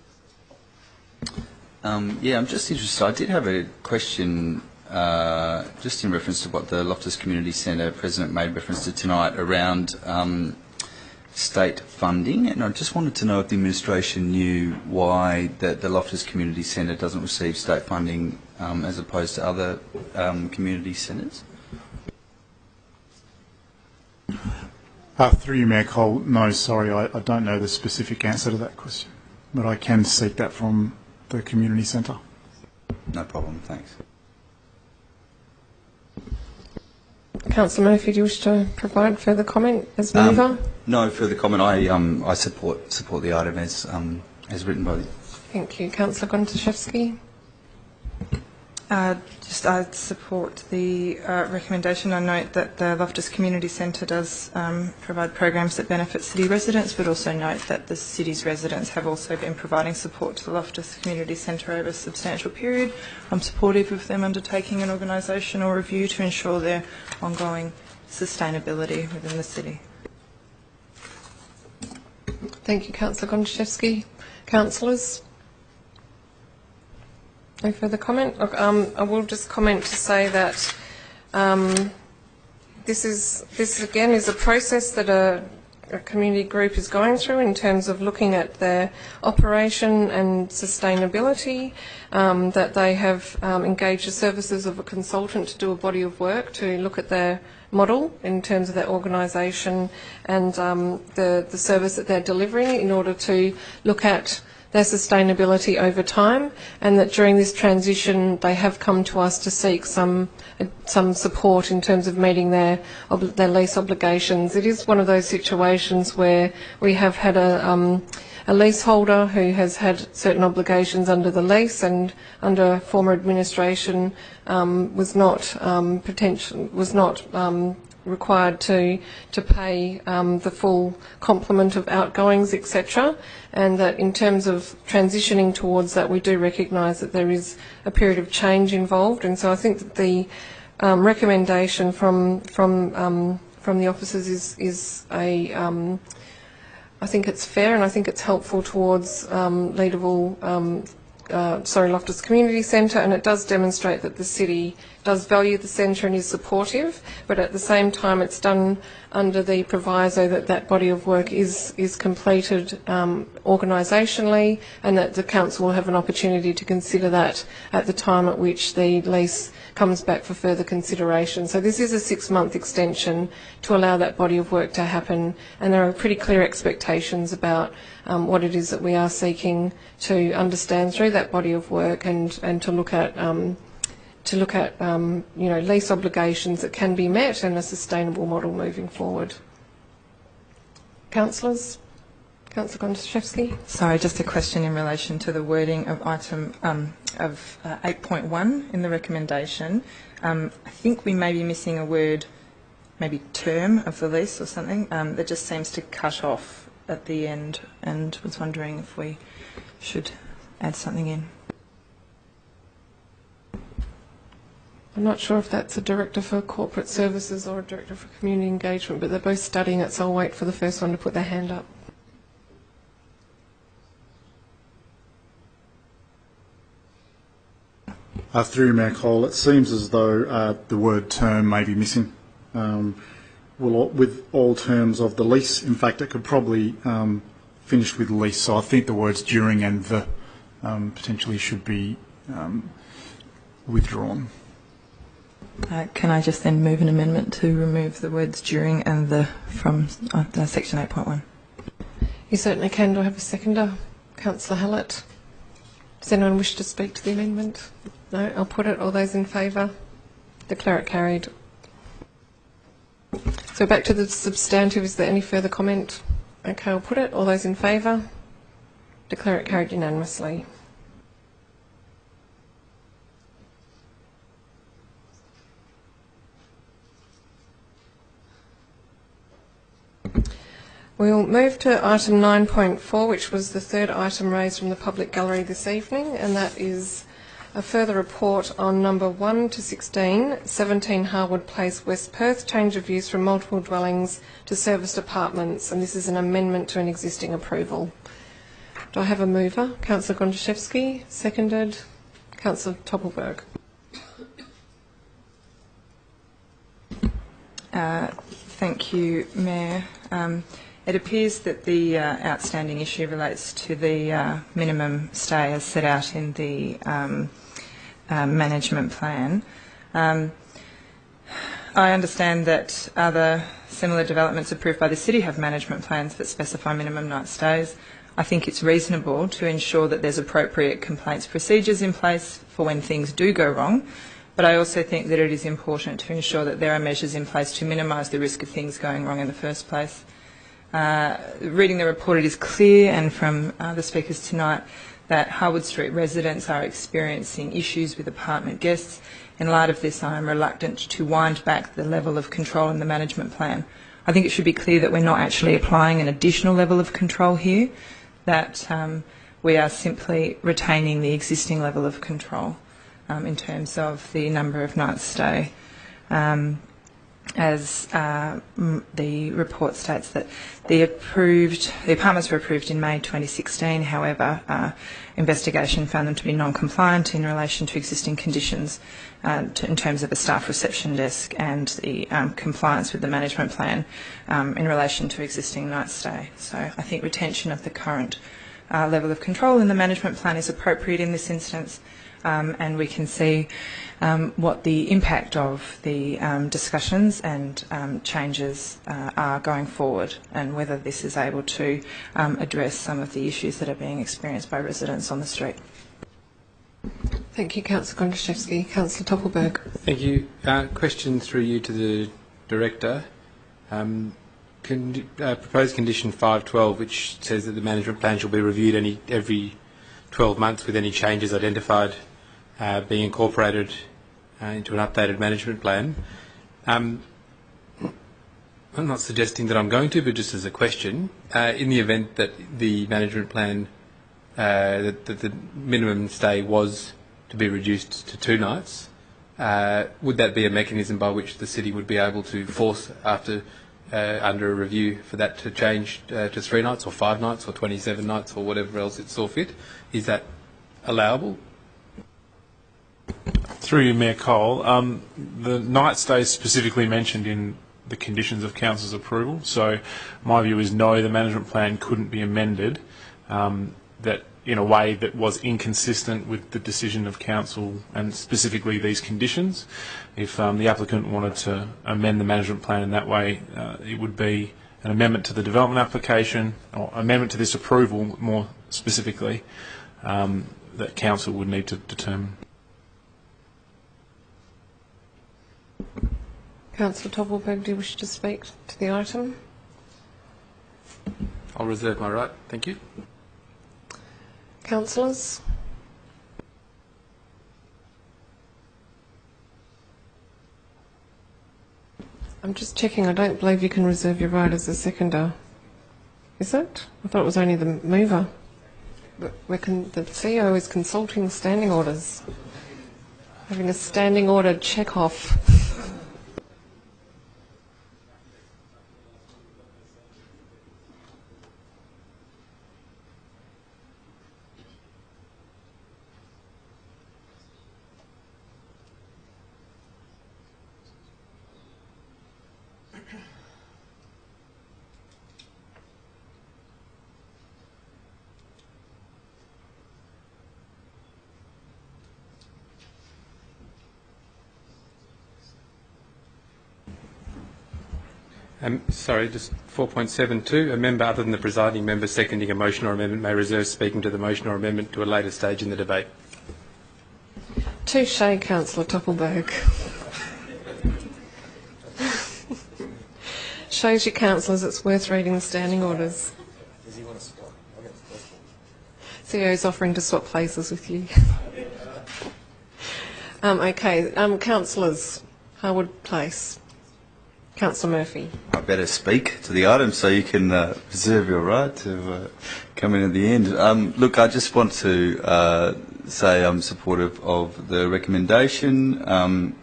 Yeah, I'm just interested. I did have a question just in reference to what the Loftus Community Centre President made reference to tonight around state funding, and I just wanted to know if the administration knew why the Loftus Community Centre doesn't receive state funding as opposed to other community centres. Through you, Mayor Cole, no, sorry, I don't know the specific answer to that question, but I can seek that from the community centre. No problem, thanks. Councillor Murphy, do you wish to provide further comment as mover? No further comment. I support the item as written by the... Thank you. Councillor Gontaszewski. I support the recommendation. I note that the Loftus Community Centre does provide programs that benefit city residents, but also note that the city's residents have also been providing support to the Loftus Community Centre over a substantial period. I'm supportive of them undertaking an organisational review to ensure their ongoing sustainability within the city. Thank you, Councillor Gontaszewski. Councillors? No further comment? Look, I will just comment to say that this again is a process that a community group is going through in terms of looking at their operation and sustainability, that they have engaged the services of a consultant to do a body of work to look at their model in terms of their organisation and the service that they're delivering in order to look at their sustainability over time, and that during this transition they have come to us to seek some support in terms of meeting their lease obligations. It is one of those situations where we have had a leaseholder who has had certain obligations under the lease, and under former administration was not required to pay the full complement of outgoings, etc. And that in terms of transitioning towards that, we do recognise that there is a period of change involved. And so I think that the recommendation from the officers is I think it's fair, and I think it's helpful towards Loftus Community Centre, and it does demonstrate that the city does value the centre and is supportive, but at the same time it's done under the proviso that that body of work is completed organisationally, and that the council will have an opportunity to consider that at the time at which the lease comes back for further consideration. So this is a 6-month extension to allow that body of work to happen, and there are pretty clear expectations about what it is that we are seeking to understand through that body of work, and to look at lease obligations that can be met and a sustainable model moving forward. Councillors? Councillor Gontaszewski. Sorry, just a question in relation to the wording of item 8.1 in the recommendation. I think we may be missing a word, maybe term of the lease or something, that just seems to cut off at the end, and was wondering if we should add something in. I'm not sure if that's a Director for Corporate Services or a Director for Community Engagement, but they're both studying it, so I'll wait for the first one to put their hand up. Through you, Mayor Cole, it seems as though the word term may be missing. With all terms of the lease, in fact, it could probably finish with lease, so I think the words during and the potentially should be withdrawn. Can I just then move an amendment to remove the words during and the from section 8.1? You certainly can. Do I have a seconder? Councillor Hallett. Does anyone wish to speak to the amendment? No, I'll put it. All those in favour? Declare it carried. So back to the substantive. Is there any further comment? Okay, I'll put it. All those in favour? Declare it carried unanimously. We'll move to item 9.4, which was the third item raised from the public gallery this evening, and that is a further report on number 1 to 16, 17 Harwood Place, West Perth, change of use from multiple dwellings to serviced apartments, and this is an amendment to an existing approval. Do I have a mover? Councillor Gontaszewski, seconded. Councillor Toppelberg. Thank you, Mayor. It appears that the outstanding issue relates to the minimum stay as set out in the management plan. I understand that other similar developments approved by the city have management plans that specify minimum night stays. I think it's reasonable to ensure that there's appropriate complaints procedures in place for when things do go wrong, but I also think that it is important to ensure that there are measures in place to minimise the risk of things going wrong in the first place. Reading the report, it is clear, and from the speakers tonight, that Harwood Street residents are experiencing issues with apartment guests. In light of this, I am reluctant to wind back the level of control in the management plan. I think it should be clear that we're not actually applying an additional level of control here, that we are simply retaining the existing level of control in terms of the number of nights stay. As the report states that the apartments were approved in May 2016, however, investigation found them to be non-compliant in relation to existing conditions in terms of a staff reception desk and the compliance with the management plan in relation to existing night stay. So I think retention of the current level of control in the management plan is appropriate in this instance, and we can see what the impact of the discussions and changes are going forward, and whether this is able to address some of the issues that are being experienced by residents on the street. Thank you, Councillor Kondrashevsky. Councillor Toppelberg. Thank you. Question through you to the Director. Proposed condition 512, which says that the management plan shall be reviewed every 12 months with any changes identified being incorporated into an updated management plan. I'm not suggesting that I'm going to, but just as a question, in the event that the management plan, that the minimum stay was to be reduced to 2 nights, would that be a mechanism by which the city would be able to force, after under a review, for that to change to 3 nights or 5 nights or 27 nights or whatever else it saw fit? Is that allowable? Through you, Mayor Cole, the night stay is specifically mentioned in the conditions of Council's approval, so my view is no, the management plan couldn't be amended that in a way that was inconsistent with the decision of Council and specifically these conditions. If the applicant wanted to amend the management plan in that way, it would be an amendment to the development application, or amendment to this approval more specifically, that Council would need to determine. Councillor Toppelberg, do you wish to speak to the item? I'll reserve my right. Thank you. Councillors? I'm just checking. I don't believe you can reserve your right as a seconder. Is it? I thought it was only the mover. But the CEO is consulting standing orders. Having a standing order check-off. Sorry, just 4.72. A member other than the presiding member seconding a motion or amendment may reserve speaking to the motion or amendment to a later stage in the debate. Touche, Councillor Toppelberg. Shows you, councillors, it's worth reading the standing orders. CEO's offering to swap places with you. Okay, councillors, Harwood Place. Councillor Murphy. I better speak to the item so you can reserve your right to come in at the end. Look, I just want to say I'm supportive of the recommendation.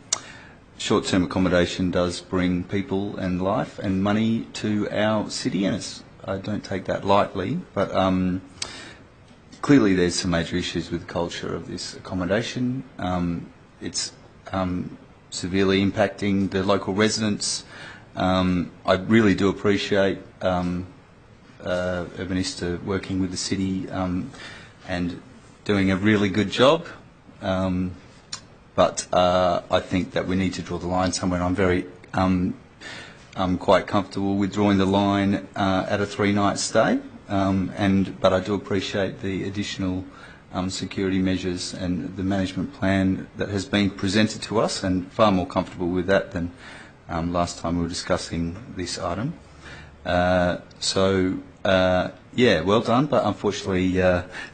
Short-term accommodation does bring people and life and money to our city, and I don't take that lightly, but clearly there's some major issues with the culture of this accommodation. It's severely impacting the local residents. I really do appreciate urbanista working with the city and doing a really good job. But I think that we need to draw the line somewhere. I'm quite comfortable with drawing the line at a 3-night stay, but I do appreciate the additional security measures and the management plan that has been presented to us, and far more comfortable with that than last time we were discussing this item. Yeah, well done, but unfortunately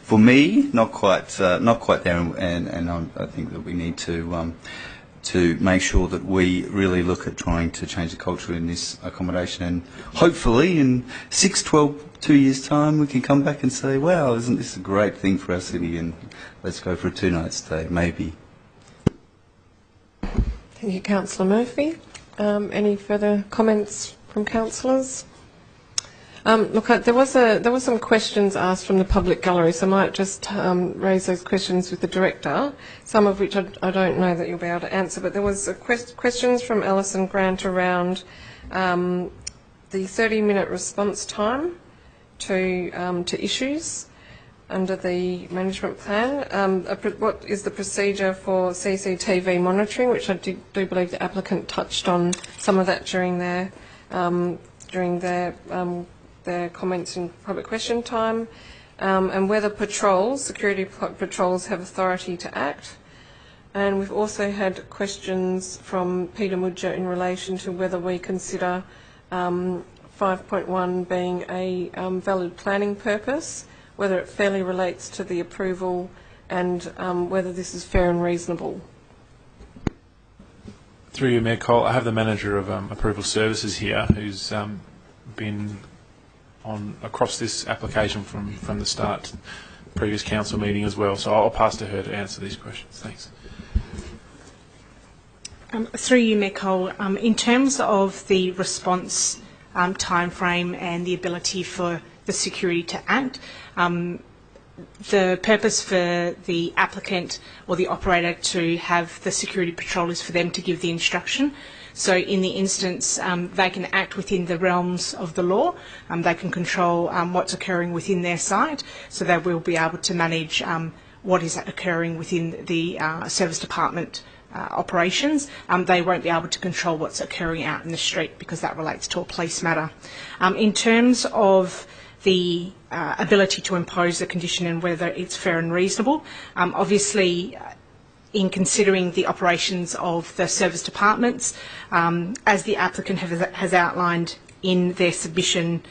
for me, not quite there, and I think that we need to make sure that we really look at trying to change the culture in this accommodation, and hopefully in 6, 12, 2 years' time we can come back and say, wow, isn't this a great thing for our city, and let's go for a 2-night stay, maybe. Thank you, Councillor Murphy. Any further comments from councillors? Look, there was some questions asked from the public gallery, so I might just raise those questions with the director, some of which I don't know that you'll be able to answer, but there was questions from Alison Grant around the 30-minute response time to issues under the management plan. What is the procedure for CCTV monitoring, which I do believe the applicant touched on some of that during their comments in public question time, and whether security patrols have authority to act. And we've also had questions from Peter Mudger in relation to whether we consider 5.1 being a valid planning purpose, whether it fairly relates to the approval, and whether this is fair and reasonable. Through you, Mayor Cole, I have the Manager of Approval Services here, who's been across this application from the start, previous council meeting as well. So I'll pass to her to answer these questions. Thanks. Through you, Mayor Cole, in terms of the response timeframe and the ability for the security to act, the purpose for the applicant or the operator to have the security patrol is for them to give the instruction. So in the instance, they can act within the realms of the law. They can control what's occurring within their site, so they will be able to manage what is occurring within the service department operations. They won't be able to control what's occurring out in the street because that relates to a police matter. In terms of the ability to impose a condition and whether it's fair and reasonable, obviously in considering the operations of the service departments, as the applicant has outlined in their submission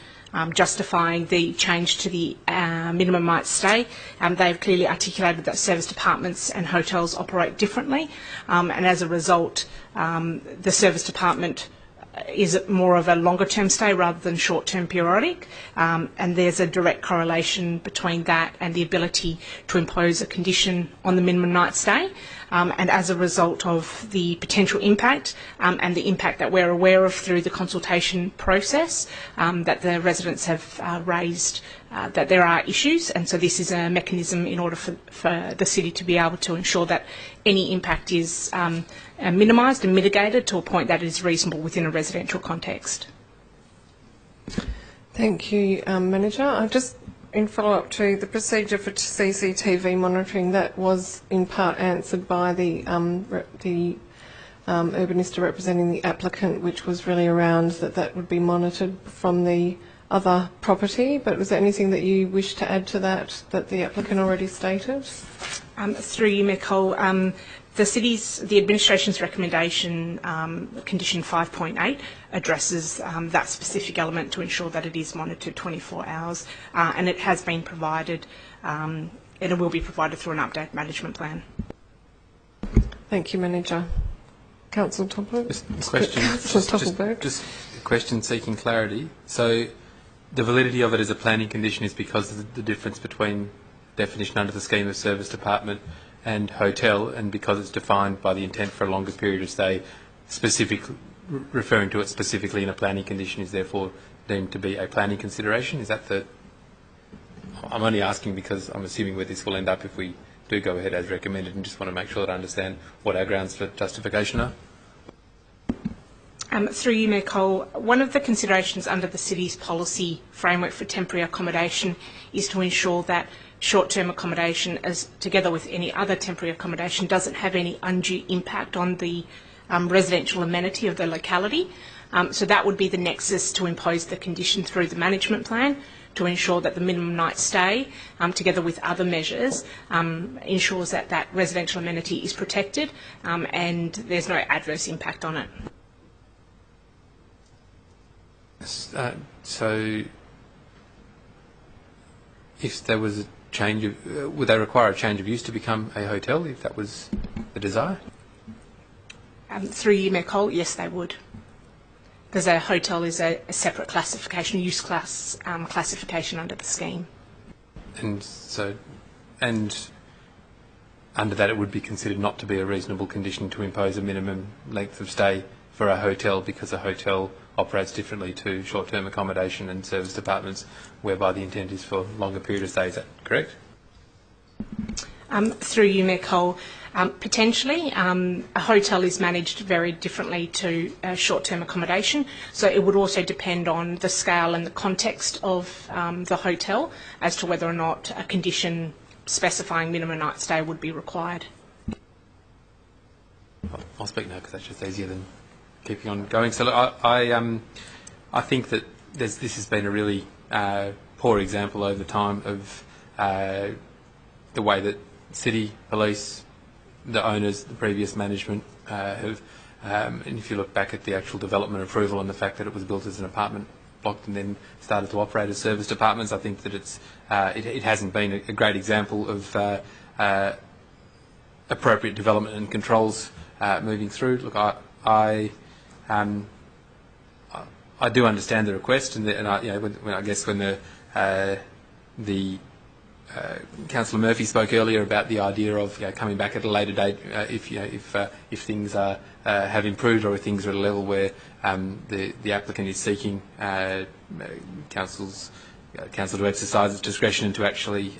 justifying the change to the minimum night stay, they've clearly articulated that service departments and hotels operate differently, and as a result the service department is more of a longer term stay rather than short term periodic, and there's a direct correlation between that and the ability to impose a condition on the minimum night stay, and as a result of the potential impact and the impact that we're aware of through the consultation process, that the residents have raised that there are issues, and so this is a mechanism in order for the city to be able to ensure that any impact is minimised and mitigated to a point that is reasonable within a residential context. Thank you, Manager. Just in follow-up to the procedure for CCTV monitoring, that was in part answered by the urbanista representing the applicant, which was really around that would be monitored from the other property, but was there anything that you wish to add to that the applicant already stated? Through you, Mayor Cole, the administration's recommendation, condition 5.8, addresses that specific element to ensure that it is monitored 24 hours, and it has been provided, and it will be provided through an updated management plan. Thank you, Manager. Councillor Topper? Just a question seeking clarity. So the validity of it as a planning condition is because of the difference between definition under the scheme of service department and hotel, and because it's defined by the intent for a longer period of stay, referring to it specifically in a planning condition is therefore deemed to be a planning consideration. Is that the... I'm only asking because I'm assuming where this will end up if we do go ahead as recommended, and just want to make sure that I understand what our grounds for justification are. Through you, Mayor Cole, one of the considerations under the City's policy framework for temporary accommodation is to ensure that short-term accommodation, as together with any other temporary accommodation, doesn't have any undue impact on the residential amenity of the locality. So that would be the nexus to impose the condition through the management plan, to ensure that the minimum night stay, together with other measures, ensures that that residential amenity is protected and there's no adverse impact on it. So, if there was a change of, would they require a change of use to become a hotel, if that was the desire? Through you, Mayor Cole, yes, they would. Because a hotel is a separate classification, use class classification under the scheme. And so, and under that it would be considered not to be a reasonable condition to impose a minimum length of stay for a hotel, because a hotel operates differently to short-term accommodation and service departments, whereby the intent is for longer period of stay. Is that correct? Through you, Mayor Cole, potentially. A hotel is managed very differently to short-term accommodation, so it would also depend on the scale and the context of the hotel as to whether or not a condition specifying minimum night stay would be required. I'll speak now because that's just easier than keeping on going. So look, I think that this has been a really poor example over time of the way that City, Police, the owners, the previous management have, and if you look back at the actual development approval and the fact that it was built as an apartment block and then started to operate as service departments, I think that it hasn't been a great example of appropriate development and controls moving through. Look, I do understand the request, and I guess when the Councillor Murphy spoke earlier about the idea of coming back at a later date if things have improved, or if things are at a level where the applicant is seeking council to exercise its discretion and to actually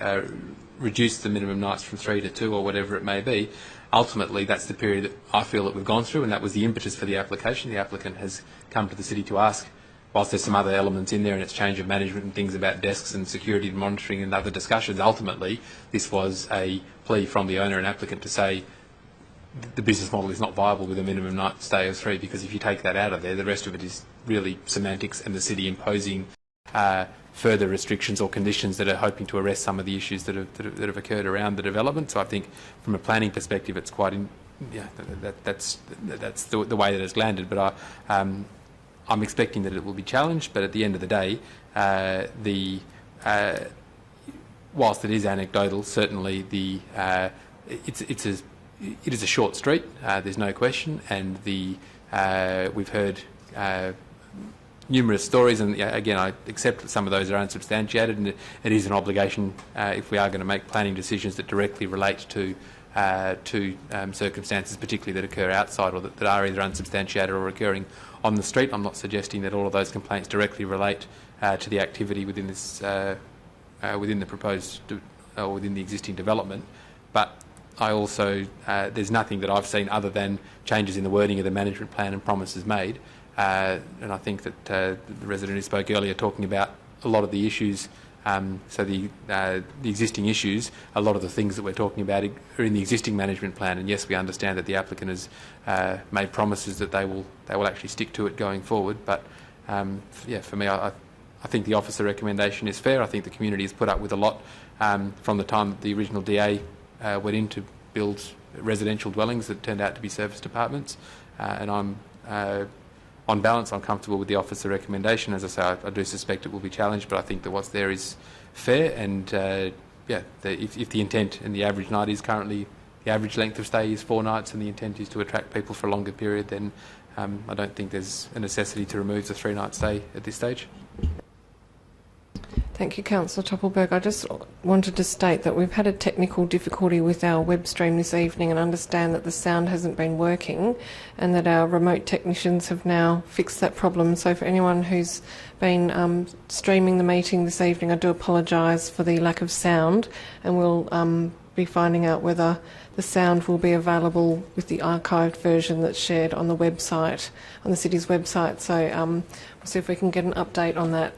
reduce the minimum nights from 3 to 2 or whatever it may be. Ultimately, that's the period that I feel that we've gone through, and that was the impetus for the application. The applicant has come to the City to ask, whilst there's some other elements in there and it's change of management and things about desks and security and monitoring and other discussions, ultimately this was a plea from the owner and applicant to say the business model is not viable with a minimum night stay of 3, because if you take that out of there, the rest of it is really semantics and the City imposing further restrictions or conditions that are hoping to arrest some of the issues that have occurred around the development. So I think from a planning perspective it's quite that's the way that it's landed, but I'm expecting that it will be challenged, but at the end of the day, whilst it is anecdotal, certainly it is a short street. There's no question, and we've heard numerous stories, and again, I accept that some of those are unsubstantiated, and it is an obligation if we are going to make planning decisions that directly relate to circumstances, particularly that occur outside or that are either unsubstantiated or occurring on the street. I'm not suggesting that all of those complaints directly relate to the activity within this, within the proposed or within the existing development, but I also there's nothing that I've seen other than changes in the wording of the management plan and promises made, and I think that the resident who spoke earlier talking about a lot of the issues. So the existing issues, a lot of the things that we're talking about are in the existing management plan, and yes, we understand that the applicant has made promises that they will actually stick to it going forward. But for me, I think the officer recommendation is fair. I think the community has put up with a lot from the time that the original DA went in to build residential dwellings that turned out to be serviced apartments, and I'm on balance, I'm comfortable with the officer recommendation. As I say, I do suspect it will be challenged, but I think that what's there is fair. And if the intent and the average night is currently, the average length of stay is 4 nights, and the intent is to attract people for a longer period, then I don't think there's a necessity to remove the 3-night stay at this stage. Thank you, Councillor Toppelberg. I just wanted to state that we've had a technical difficulty with our web stream this evening, and understand that the sound hasn't been working, and that our remote technicians have now fixed that problem. So for anyone who's been streaming the meeting this evening, I do apologise for the lack of sound, and we'll be finding out whether the sound will be available with the archived version that's shared on the website, on the city's website. So we'll see if we can get an update on that.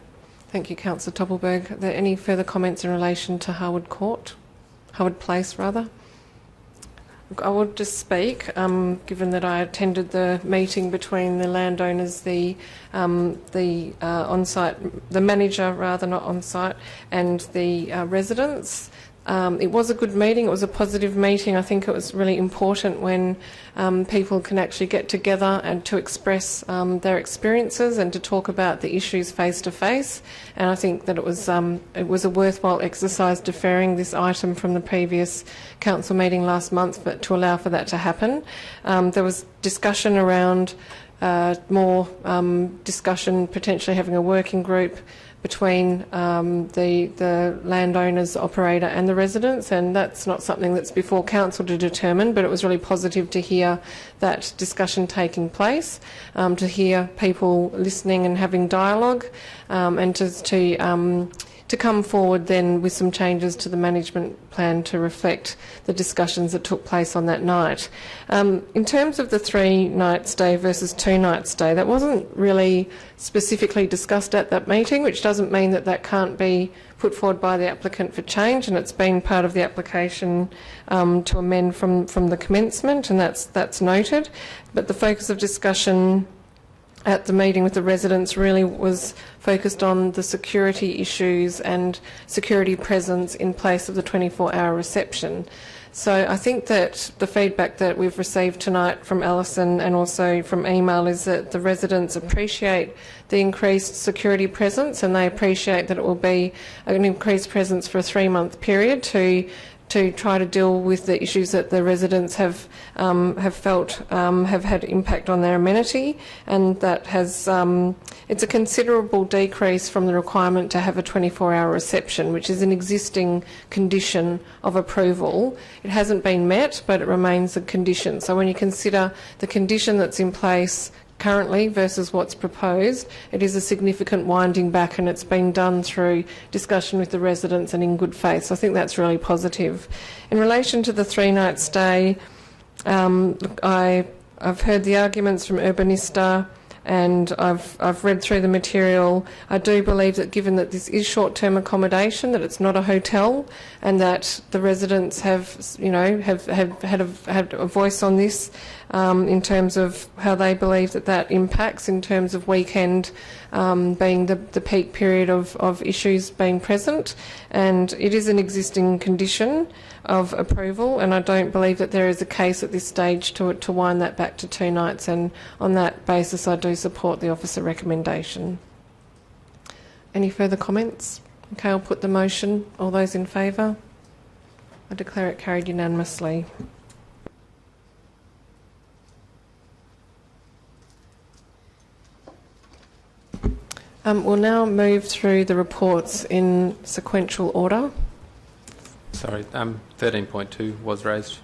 Thank you, Councillor Toppelberg. Are there any further comments in relation to Harwood Place, rather? I will just speak, given that I attended the meeting between the landowners, the on-site, the manager rather, not on-site, and the residents. It was a good meeting. It was a positive meeting. I think it was really important when people can actually get together and to express their experiences and to talk about the issues face to face. And I think that it was a worthwhile exercise deferring this item from the previous council meeting last month, but to allow for that to happen. There was discussion around more discussion, potentially having a working group between the landowners, operator and the residents, and that's not something that's before council to determine, but it was really positive to hear that discussion taking place, to hear people listening and having dialogue, and to come forward then with some changes to the management plan to reflect the discussions that took place on that night. In terms of the 3-night stay versus 2-night stay, that wasn't really specifically discussed at that meeting, which doesn't mean that that can't be put forward by the applicant for change, and it's been part of the application to amend from the commencement, and that's noted. But the focus of discussion at the meeting with the residents really was focused on the security issues and security presence in place of the 24-hour reception. So I think that the feedback that we've received tonight from Alison and also from email is that the residents appreciate the increased security presence, and they appreciate that it will be an increased presence for a 3-month period to try to deal with the issues that the residents have felt have had impact on their amenity, and that has it's a considerable decrease from the requirement to have a 24-hour reception, which is an existing condition of approval. It hasn't been met, but it remains a condition. So when you consider the condition that's in place currently versus what's proposed, it is a significant winding back, and it's been done through discussion with the residents and in good faith. So I think that's really positive. In relation to the 3-night stay, I've heard the arguments from Urbanista, and I've read through the material. I do believe that given that this is short-term accommodation, that it's not a hotel, and that the residents have had a voice on this in terms of how they believe that impacts in terms of weekend being the peak period of issues being present, and it is an existing condition of approval, and I don't believe that there is a case at this stage to wind that back to 2 nights, and on that basis I do support the officer recommendation. Any further comments? Okay, I'll put the motion. All those in favour? I declare it carried unanimously. We'll now move through the reports in sequential order. Sorry, 13.2 was raised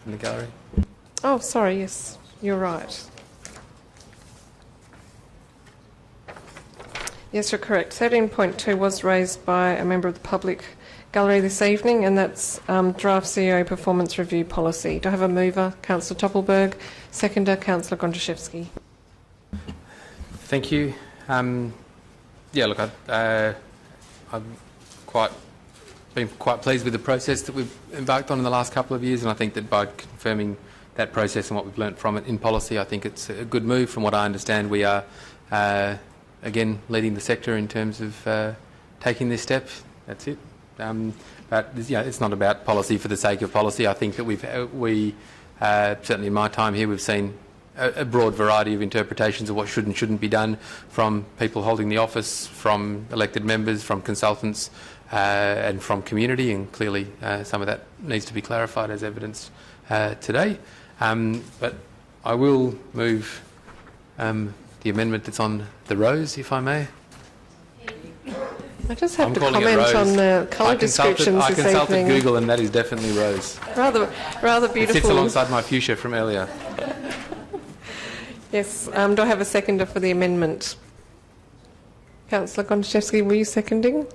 from the gallery. Oh, sorry, yes, you're right. Yes, you're correct. 13.2 was raised by a member of the public gallery this evening, and that's draft CEO performance review policy. Do I have a mover? Councillor Toppelberg. Seconder, Councillor Gondrzejewski. Thank you. Yeah, look, I've been quite pleased with the process that we've embarked on in the last couple of years, and I think that by confirming that process and what we've learnt from it in policy, I think it's a good move. From what I understand, we are again leading the sector in terms of taking this step. That's it. But yeah, it's not about policy for the sake of policy. I think that we certainly in my time here, we've seen a broad variety of interpretations of what should and shouldn't be done, from people holding the office, from elected members, from consultants, and from community, and clearly some of that needs to be clarified as evidenced today. But I will move the amendment that's on the rose, if I may. I just have to comment on the colour descriptions this evening. I consulted Google, and that is definitely rose. Rather beautiful. It sits alongside my fuchsia from earlier. Yes. Do I have a seconder for the amendment? Councillor Gondrzejewski, were you seconding?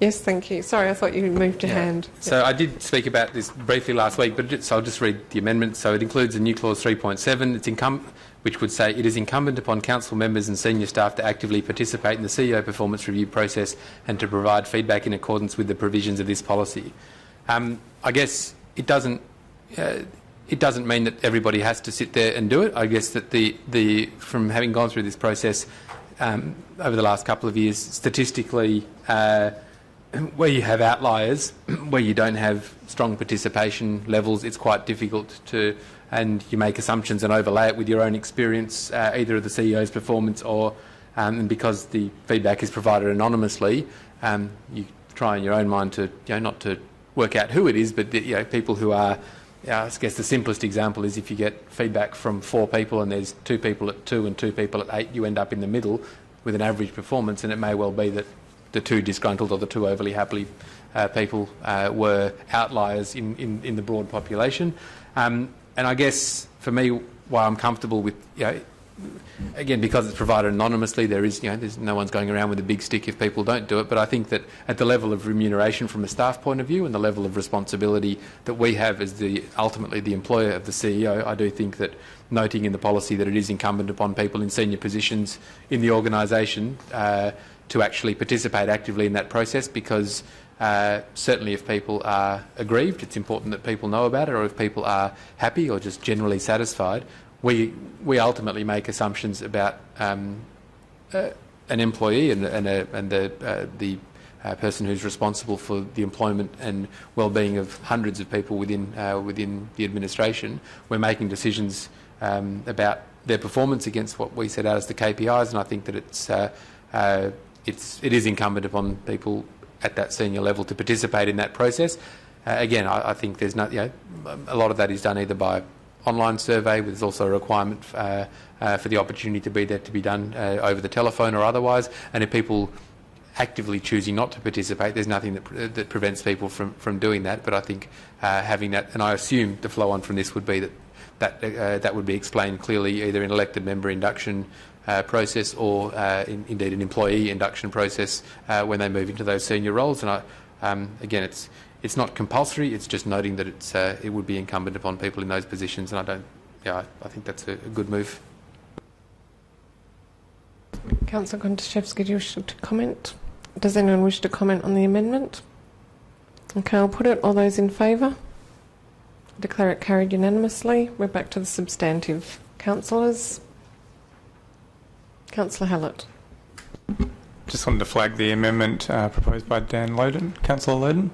Yes, thank you. Sorry, I thought you moved your hand. So I did speak about this briefly last week, but so I'll just read the amendment. So it includes a new clause 3.7, which would say it is incumbent upon council members and senior staff to actively participate in the CEO performance review process and to provide feedback in accordance with the provisions of this policy. I guess it doesn't mean that everybody has to sit there and do it. I guess that from having gone through this process over the last couple of years, statistically, where you have outliers, where you don't have strong participation levels, it's quite difficult to, and you make assumptions and overlay it with your own experience, either of the CEO's performance or, and because the feedback is provided anonymously, you try in your own mind to, not to work out who it is, but people who are, I guess the simplest example is if you get feedback from 4 people and there's 2 people at 2 and 2 people at 8, you end up in the middle with an average performance, and it may well be that the 2 disgruntled or the 2 overly happy people were outliers in the broad population. And I guess for me, why I'm comfortable with, again, because it's provided anonymously, there's no one's going around with a big stick if people don't do it. But I think that at the level of remuneration from a staff point of view and the level of responsibility that we have as ultimately the employer of the CEO, I do think that noting in the policy that it is incumbent upon people in senior positions in the organisation to actually participate actively in that process, because certainly if people are aggrieved, it's important that people know about it, or if people are happy or just generally satisfied, we ultimately make assumptions about an employee and the person who's responsible for the employment and well-being of hundreds of people within the administration. We're making decisions about their performance against what we set out as the KPIs, and I think that it is incumbent upon people at that senior level to participate in that process. Again, I think there's a lot of that is done either by online survey, but there's also a requirement for the opportunity to be there to be done over the telephone or otherwise. And if people actively choosing not to participate, there's nothing that prevents people from doing that. But I think having that, and I assume the flow on from this would be that would be explained clearly either in elected member induction process or indeed an employee induction process when they move into those senior roles. And again, it's not compulsory. It's just noting that it would be incumbent upon people in those positions, and I think that's a good move. Councillor Kontoshevsky, do you wish to comment? Does anyone wish to comment on the amendment? Okay, I'll put it. All those in favour? Declare it carried unanimously. We're back to the substantive. Councillors. Councillor Hallett. Just wanted to flag the amendment proposed by Dan Loden. Councillor Loden.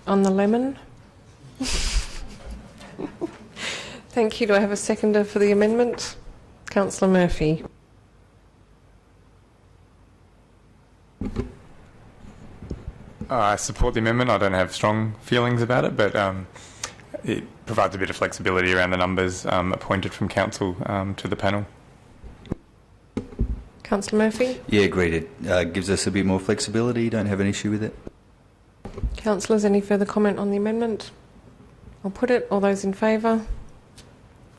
On the lemon. Thank you. Do I have a seconder for the amendment? Councillor Murphy. I support the amendment. I don't have strong feelings about it, but it provides a bit of flexibility around the numbers appointed from council to the panel. Councillor Murphy? Yeah, agreed. It gives us a bit more flexibility. Don't have an issue with it. Councillors, any further comment on the amendment? I'll put it. All those in favour?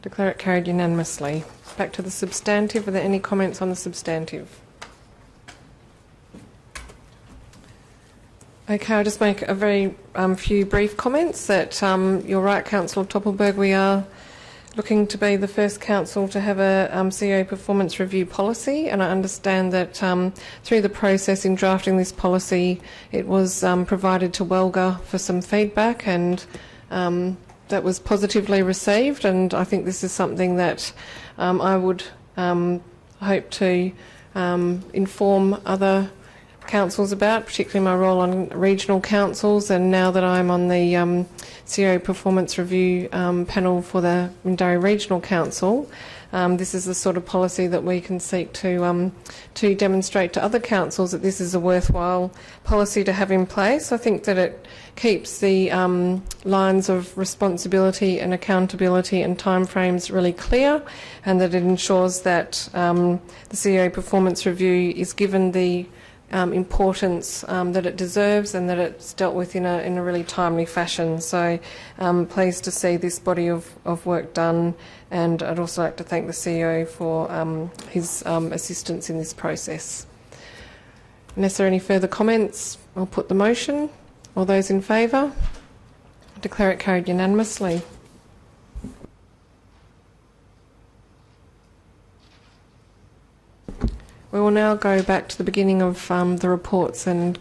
Declare it carried unanimously. Back to the substantive. Are there any comments on the substantive? Okay, I'll just make a very few brief comments that you're right, Councillor Toppelberg, we are looking to be the first council to have a CEO performance review policy, and I understand that through the process in drafting this policy it was provided to Welga for some feedback, and that was positively received, and I think this is something that I would hope to inform other councils about, particularly my role on regional councils, and now that I'm on the CEO performance review panel for the Mindarie Regional Council, this is the sort of policy that we can seek to demonstrate to other councils that this is a worthwhile policy to have in place. I think that it keeps the lines of responsibility and accountability and timeframes really clear, and that it ensures that the CEO performance review is given the importance that it deserves, and that it's dealt with in a really timely fashion. So pleased to see this body of work done, and I'd also like to thank the CEO for his assistance in this process. Unless there are any further comments, I'll put the motion. All those in favour? Declare it carried unanimously. We will now go back to the beginning of the reports and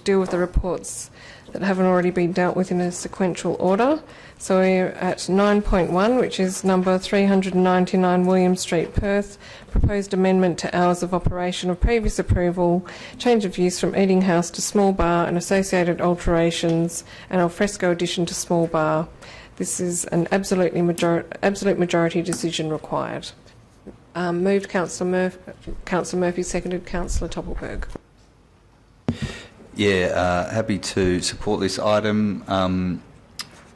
deal with the reports that haven't already been dealt with in a sequential order. So we're at 9.1, which is number 399 William Street, Perth, proposed amendment to hours of operation of previous approval, change of use from eating house to small bar and associated alterations, and alfresco addition to small bar. This is an absolute majority decision required. Moved Councillor Murphy, seconded Councillor Toppelberg. Yeah, happy to support this item.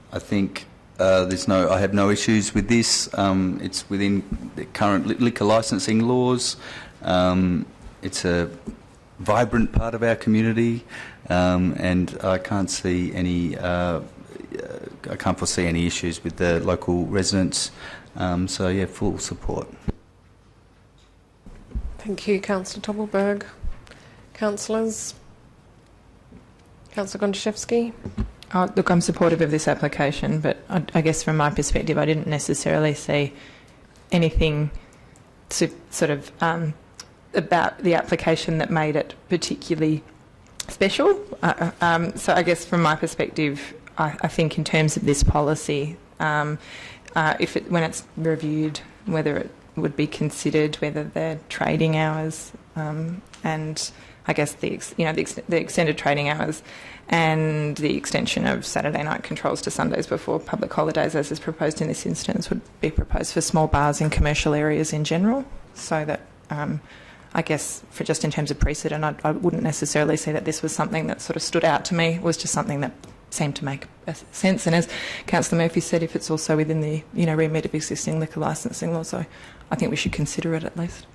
I think I have no issues with this. It's within the current liquor licensing laws. It's a vibrant part of our community, and I can't see any. I can't foresee any issues with the local residents. So yeah, full support. Thank you, Councillor Toppelberg. Councillors? Councillor Gontaszewski? Look, I'm supportive of this application, but I guess from my perspective, I didn't necessarily see anything sort of about the application that made it particularly special. So I guess from my perspective, I think in terms of this policy, when it's reviewed, whether it would be considered, whether the trading hours and I guess the extended trading hours and the extension of Saturday night controls to Sundays before public holidays, as is proposed in this instance, would be proposed for small bars in commercial areas in general. So that I guess for just in terms of precedent, I wouldn't necessarily say that this was something that sort of stood out to me. It was just something that seemed to make sense. And as Councillor Murphy said, if it's also within the remit of existing liquor licensing law, so I think we should consider it at least.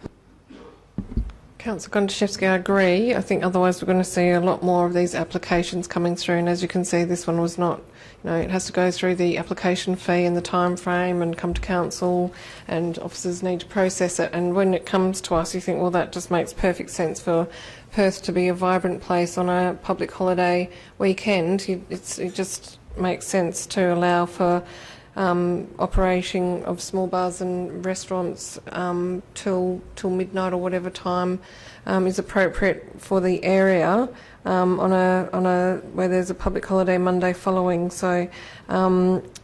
Councillor Gontaszewski, I agree. I think otherwise we're going to see a lot more of these applications coming through, and as you can see, this one was not, it has to go through the application fee and the time frame and come to council, and officers need to process it, and when it comes to us you think, well, that just makes perfect sense for Perth to be a vibrant place on a public holiday weekend. It just makes sense to allow for operating of small bars and restaurants till midnight or whatever time is appropriate for the area on a where there's a public holiday Monday following. So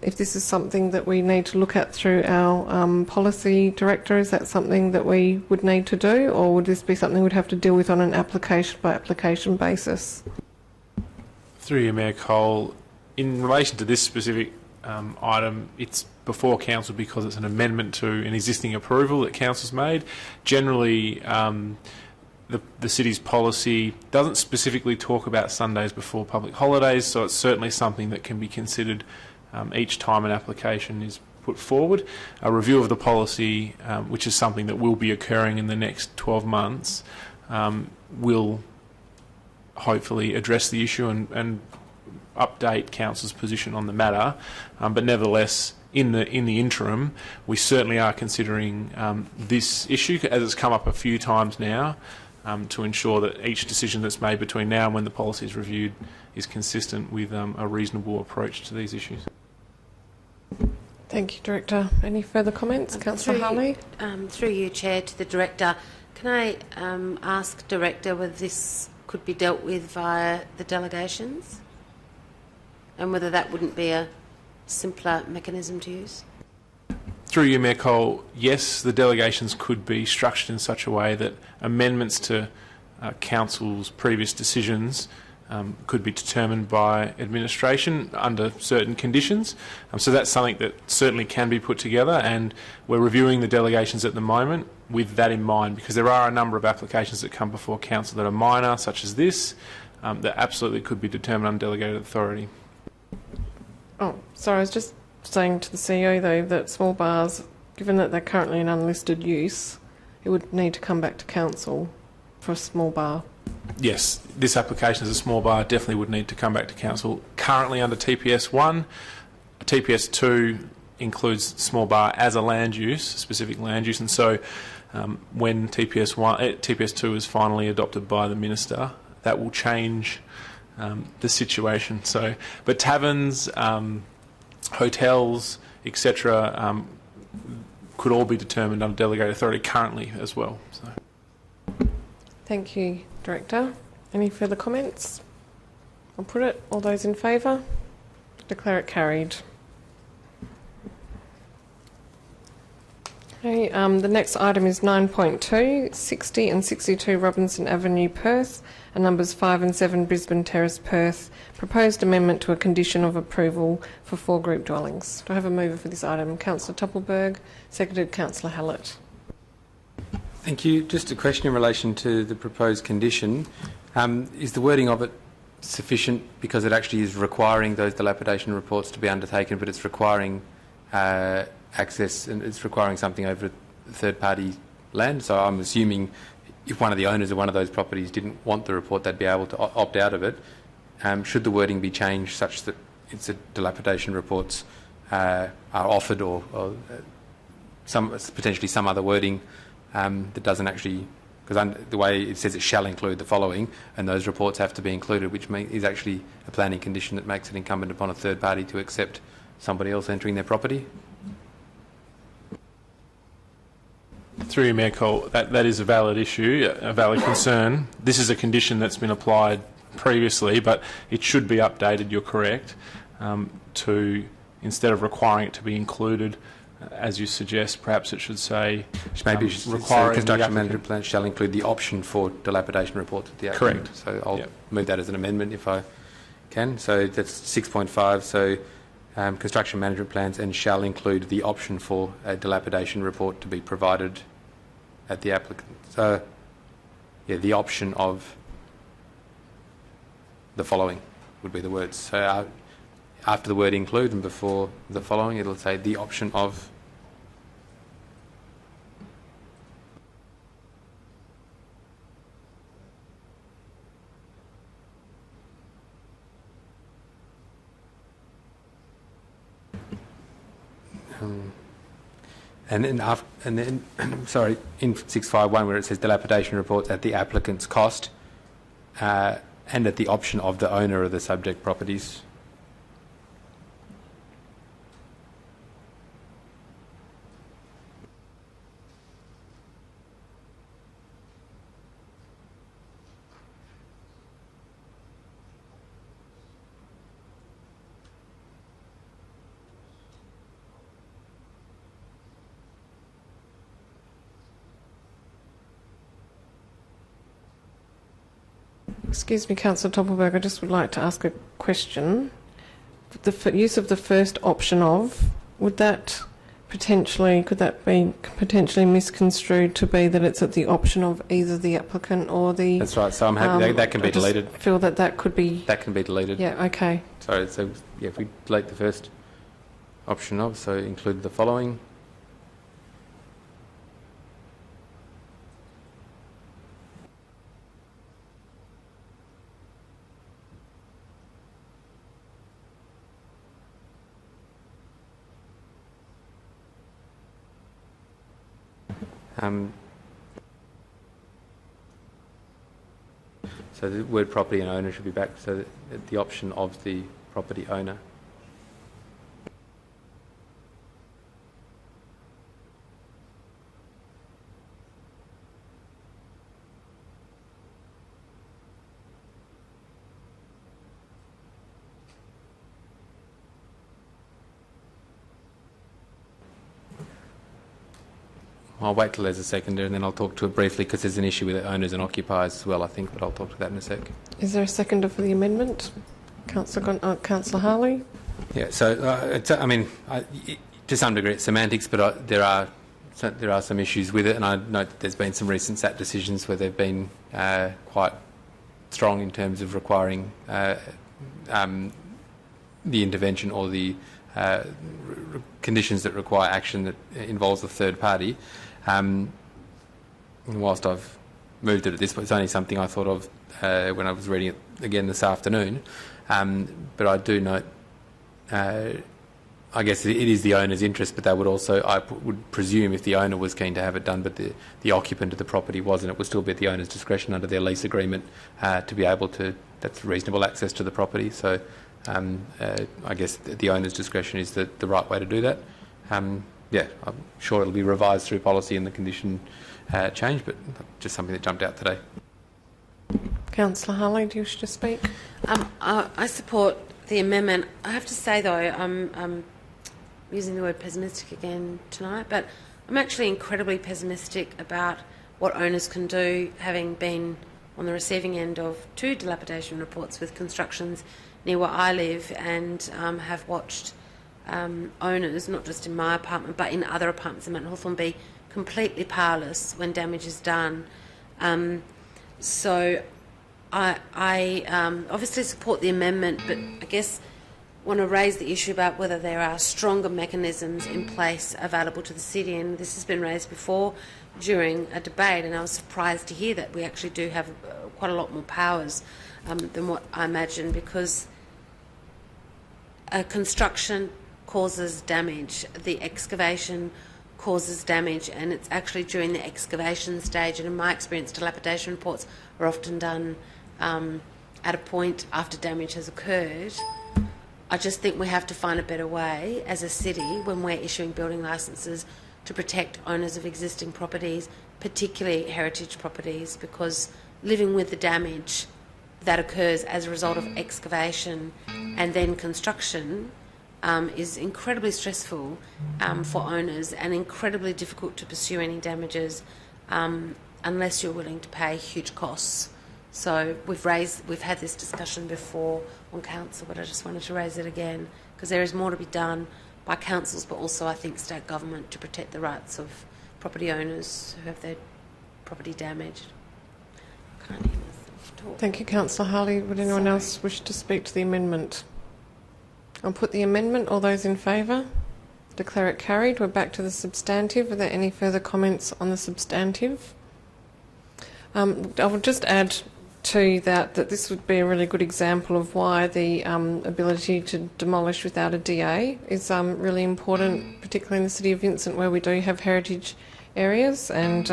if this is something that we need to look at through our policy director, is that something that we would need to do, or would this be something we'd have to deal with on an application by application basis? Through you, Mayor Cole, in relation to this specific item, it's before council because it's an amendment to an existing approval that council's made. Generally, the city's policy doesn't specifically talk about Sundays before public holidays, so it's certainly something that can be considered each time an application is put forward. A review of the policy, which is something that will be occurring in the next 12 months, will hopefully address the issue and update council's position on the matter, but nevertheless, in the interim, we certainly are considering this issue, as it's come up a few times now, to ensure that each decision that's made between now and when the policy is reviewed is consistent with a reasonable approach to these issues. Thank you, Director. Any further comments? Councillor Harley? Through you, Chair, to the Director, can I ask Director whether this could be dealt with via the delegations, and whether that wouldn't be a simpler mechanism to use? Through you, Mayor Cole, yes, the delegations could be structured in such a way that amendments to council's previous decisions could be determined by administration under certain conditions. So that's something that certainly can be put together, and we're reviewing the delegations at the moment with that in mind, because there are a number of applications that come before council that are minor, such as this, that absolutely could be determined under delegated authority. Oh, sorry, I was just saying to the CEO, though, that small bars, given that they're currently an unlisted use, it would need to come back to council for a small bar. yes, this application as a small bar definitely would need to come back to council. Currently under TPS 1, TPS 2 includes small bar as a land use, specific land use, and so when TPS 2 is finally adopted by the minister, that will change the situation. So, but taverns, hotels, etc., could all be determined under delegated authority currently as well. So. Thank you, Director. Any further comments? I'll put it. All those in favour? Declare it carried. Okay, the next item is 9.2, 60 and 62 Robinson Avenue, Perth, and numbers 5 and 7 Brisbane Terrace, Perth. Proposed amendment to a condition of approval for 4 group dwellings. Do I have a mover for this item? Councillor Toppelberg, seconded Councillor Hallett. Thank you. Just a question in relation to the proposed condition. Is the wording of it sufficient, because it actually is requiring those dilapidation reports to be undertaken, but it's requiring access and it's requiring something over third-party land? So I'm assuming if one of the owners of one of those properties didn't want the report, they'd be able to opt out of it. Should the wording be changed such that it's a dilapidation reports are offered, or potentially some other wording that doesn't actually, because the way it says it shall include the following, and those reports have to be included, which is actually a planning condition that makes it incumbent upon a third party to accept somebody else entering their property? Through you, Mayor Cole, that is a valid issue, a valid concern. This is a condition that's been applied previously, but it should be updated, you're correct, to, instead of requiring it to be included, as you suggest, perhaps it should say maybe requiring construction management plan shall include the option for dilapidation reports at the applicant. Correct. So I'll move that as an amendment if I can. So that's 6.5. So construction management plans and shall include the option for a dilapidation report to be provided at the applicant. So, yeah, the option of the following would be the words. So after the word include and before the following, it'll say the option of. And then, sorry, in 651 where it says dilapidation reports at the applicant's cost and at the option of the owner of the subject properties. Excuse me, Councillor Toppelberg, I just would like to ask a question. The use of the first option of, could that be potentially misconstrued to be that it's at the option of either the applicant or the... That's right, so I'm happy that can be deleted. I feel that could be... That can be deleted. Yeah, okay. Sorry, so yeah, if we delete the first option of, so include the following. So the word property and owner should be back, so that the option of the property owner. I'll wait till there's a seconder and then I'll talk to it briefly because there's an issue with the owners and occupiers as well, I think, but I'll talk to that in a sec. Is there a seconder for the amendment? Councillor Harley? Yeah, so to some degree it's semantics, but there are some issues with it, and I note that there's been some recent SAT decisions where they've been quite strong in terms of requiring the intervention or the conditions that require action that involves a third party. And whilst I've moved it at this point. It's only something I thought of when I was reading it again this afternoon. But I do note, I guess it is the owner's interest, but they would also, I would presume, if the owner was keen to have it done, but the occupant of the property wasn't, it would still be at the owner's discretion under their lease agreement to be able to, that's reasonable access to the property. So I guess the owner's discretion is the right way to do that. Yeah, I'm sure it'll be revised through policy and the condition change, but just something that jumped out today. Councillor Harley, do you wish to speak? I support the amendment. I have to say, though, I'm using the word pessimistic again tonight, but I'm actually incredibly pessimistic about what owners can do, having been on the receiving end of 2 dilapidation reports with constructions near where I live, and have watched owners, not just in my apartment but in other apartments in Mount Hawthorn, be completely powerless when damage is done. So I obviously support the amendment, but I guess want to raise the issue about whether there are stronger mechanisms in place available to the city, and this has been raised before during a debate, and I was surprised to hear that we actually do have quite a lot more powers than what I imagined, because a construction causes damage, the excavation causes damage, and it's actually during the excavation stage, and in my experience dilapidation reports are often done at a point after damage has occurred. I just think we have to find a better way as a city when we're issuing building licences to protect owners of existing properties, particularly heritage properties, because living with the damage that occurs as a result of excavation and then construction is incredibly stressful for owners and incredibly difficult to pursue any damages unless you're willing to pay huge costs. So we've had this discussion before on council, but I just wanted to raise it again because there is more to be done by councils, but also I think state government, to protect the rights of property owners who have their property damaged. Can't hear myself talk. Thank you, Councillor Harley. Would anyone else wish to speak to the amendment? I'll put the amendment. All those in favour? Declare it carried. We're back to the substantive. Are there any further comments on the substantive? I will just add to that this would be a really good example of why the ability to demolish without a DA is really important, particularly in the city of Vincent, where we do have heritage areas, and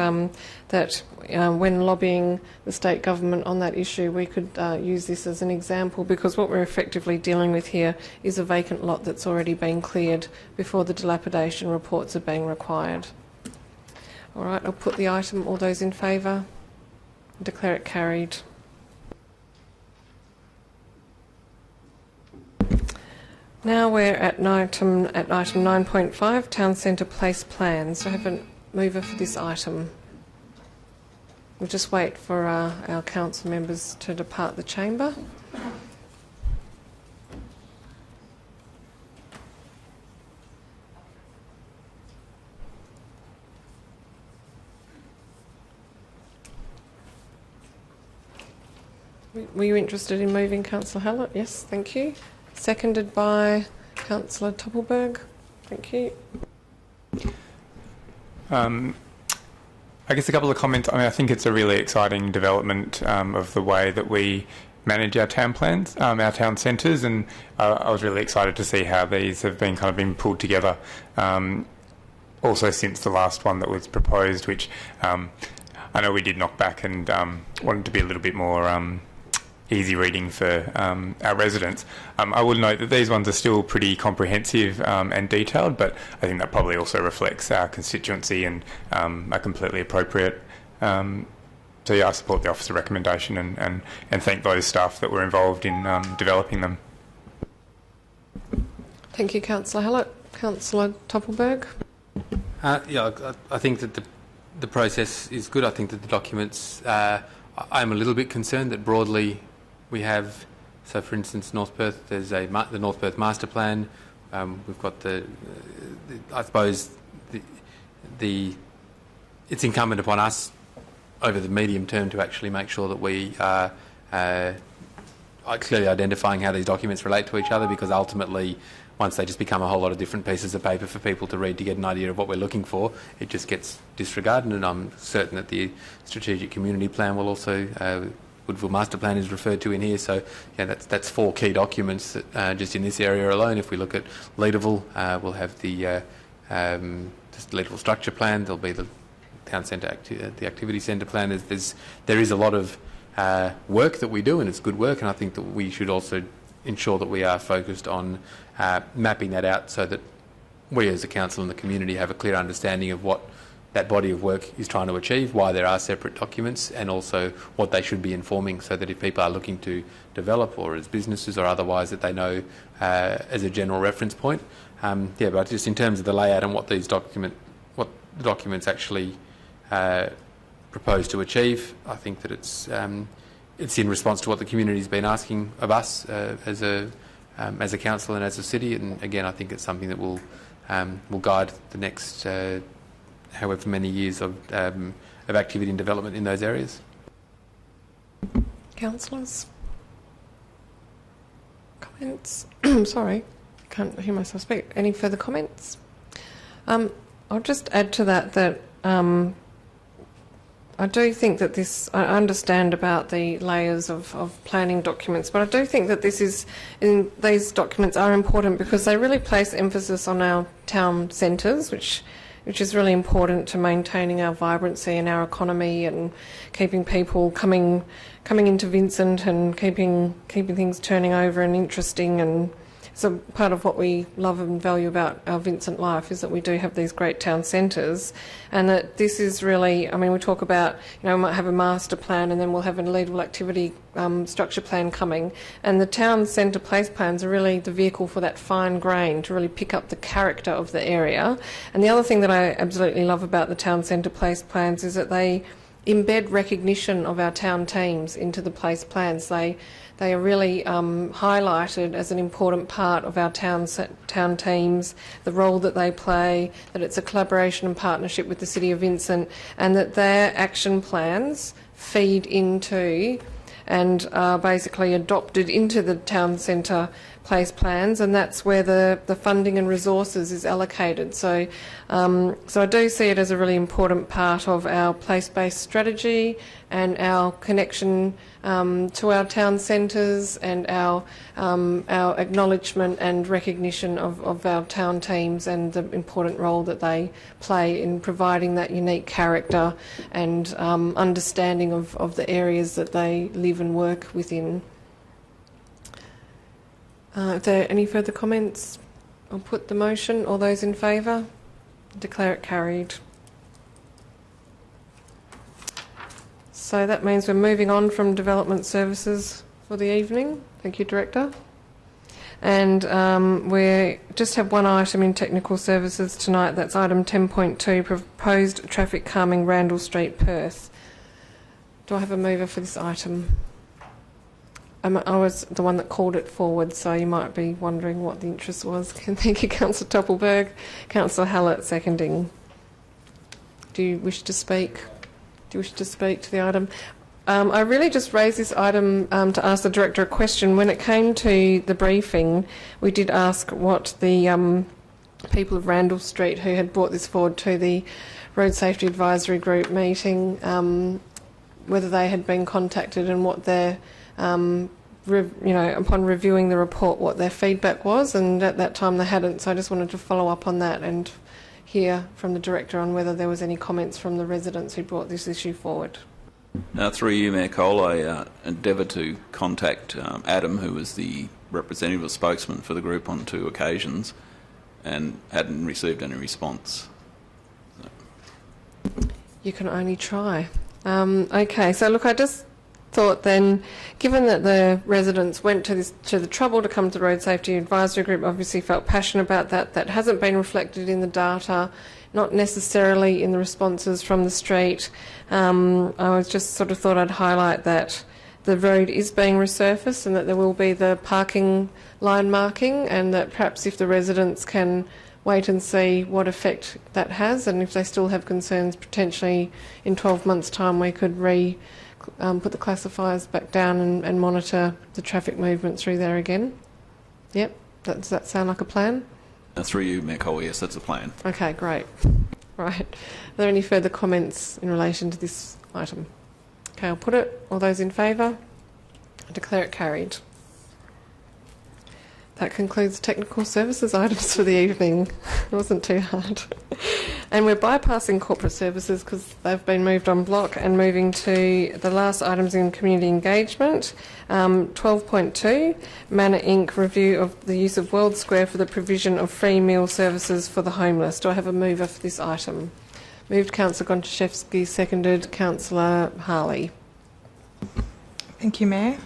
that when lobbying the state government on that issue, we could use this as an example, because what we're effectively dealing with here is a vacant lot that's already been cleared before the dilapidation reports are being required. All right, I'll put the item. All those in favour? Declare it carried. Now we're at item 9.5, Town Centre Place Plans. Do I have a mover for this item? We'll just wait for our council members to depart the chamber. Were you interested in moving, Councillor Hallett? Yes, thank you. Seconded by Councillor Toppelberg. Thank you. I guess a couple of comments. I mean, I think it's a really exciting development of the way that we manage our town plans, our town centres, and I was really excited to see how these have been pulled together. Also, since the last one that was proposed, which I know we did knock back and wanted to be a little bit more easy reading for our residents. I would note that these ones are still pretty comprehensive and detailed, but I think that probably also reflects our constituency and are completely appropriate. So yeah, I support the officer recommendation and thank those staff that were involved in developing them. Thank you, Councillor Hallett. Councillor Toppelberg. Yeah, I think that the process is good. I think that the documents, I'm a little bit concerned that broadly we have, so for instance, North Perth, there's the North Perth Master Plan. We've got I suppose it's incumbent upon us over the medium term to actually make sure that we are clearly identifying how these documents relate to each other, because ultimately once they just become a whole lot of different pieces of paper for people to read to get an idea of what we're looking for, it just gets disregarded. And I'm certain that the Strategic Community Plan will also, Woodville Master Plan is referred to in here. So yeah, that's 4 key documents that, just in this area alone. If we look at Leederville, we'll have the Leederville Structure Plan. There'll be the Town Centre, the Activity Centre Plan. There is a lot of work that we do, and it's good work. And I think that we should also ensure that we are focused on mapping that out so that we as a council and the community have a clear understanding of what that body of work is trying to achieve, why there are separate documents, and also what they should be informing, so that if people are looking to develop, or as businesses or otherwise, that they know as a general reference point. Yeah, but just in terms of the layout and what the documents actually propose to achieve, I think that it's in response to what the community's been asking of us as a council and as a city. And again, I think it's something that will guide the next however many years of activity and development in those areas. Councillors? Comments? Sorry, can't hear myself speak. Any further comments? I'll just add to that I do think that I understand about the layers of planning documents, but I do think that these documents are important because they really place emphasis on our town centres, which is really important to maintaining our vibrancy and our economy and keeping people coming into Vincent and keeping things turning over and interesting. And so part of what we love and value about our Vincent life is that we do have these great town centres, and that this is really, I mean, we talk about, we might have a master plan and then we'll have a leadable activity structure plan coming, and the town centre place plans are really the vehicle for that fine grain to really pick up the character of the area. And the other thing that I absolutely love about the town centre place plans is that they embed recognition of our town teams into the place plans. They are really highlighted as an important part of our town teams, the role that they play, that it's a collaboration and partnership with the City of Vincent, and that their action plans feed into and are basically adopted into the town centre place plans, and that's where the funding and resources is allocated. So I do see it as a really important part of our place-based strategy and our connection to our town centres, and our acknowledgement and recognition of our town teams and the important role that they play in providing that unique character and understanding of the areas that they live and work within. If there are any further comments, I'll put the motion. All those in favour? Declare it carried. So that means we're moving on from development services for the evening. Thank you, Director. And we just have one item in technical services tonight. That's item 10.2, proposed traffic calming Randall Street, Perth. Do I have a mover for this item? I was the one that called it forward, so you might be wondering what the interest was. Thank you, Councillor Toppelberg. Councillor Hallett seconding. Do you wish to speak? Do you wish to speak to the item? I really just raised this item to ask the Director a question. When it came to the briefing, we did ask what the people of Randall Street who had brought this forward to the Road Safety Advisory Group meeting, whether they had been contacted and what their upon reviewing the report, what their feedback was, and at that time they hadn't. So I just wanted to follow up on that and hear from the Director on whether there was any comments from the residents who brought this issue forward. Through you, Mayor Cole, I endeavoured to contact Adam, who was the representative or spokesman for the group, on 2 occasions, and hadn't received any response. You can only try. Okay, so look, I just thought then, given that the residents went to the trouble to come to the Road Safety Advisory Group, obviously felt passionate about that hasn't been reflected in the data, not necessarily in the responses from the street. I was just sort of thought I'd highlight that the road is being resurfaced and that there will be the parking line marking, and that perhaps if the residents can wait and see what effect that has, and if they still have concerns, potentially in 12 months' time we could put the classifiers back down and monitor the traffic movement through there again. Yep. Does that sound like a plan? Through you, Mayor Cole, yes, that's the plan. Okay, great. Right. Are there any further comments in relation to this item? Okay, I'll put it. All those in favour? I declare it carried. That concludes technical services items for the evening. It wasn't too hard. And we're bypassing corporate services because they've been moved on block and moving to the last items in community engagement. 12.2, Manor Inc. review of the use of World Square for the provision of free meal services for the homeless. Do I have a mover for this item? Moved Councillor Gontaszewski, seconded Councillor Harley. Thank you, Mayor.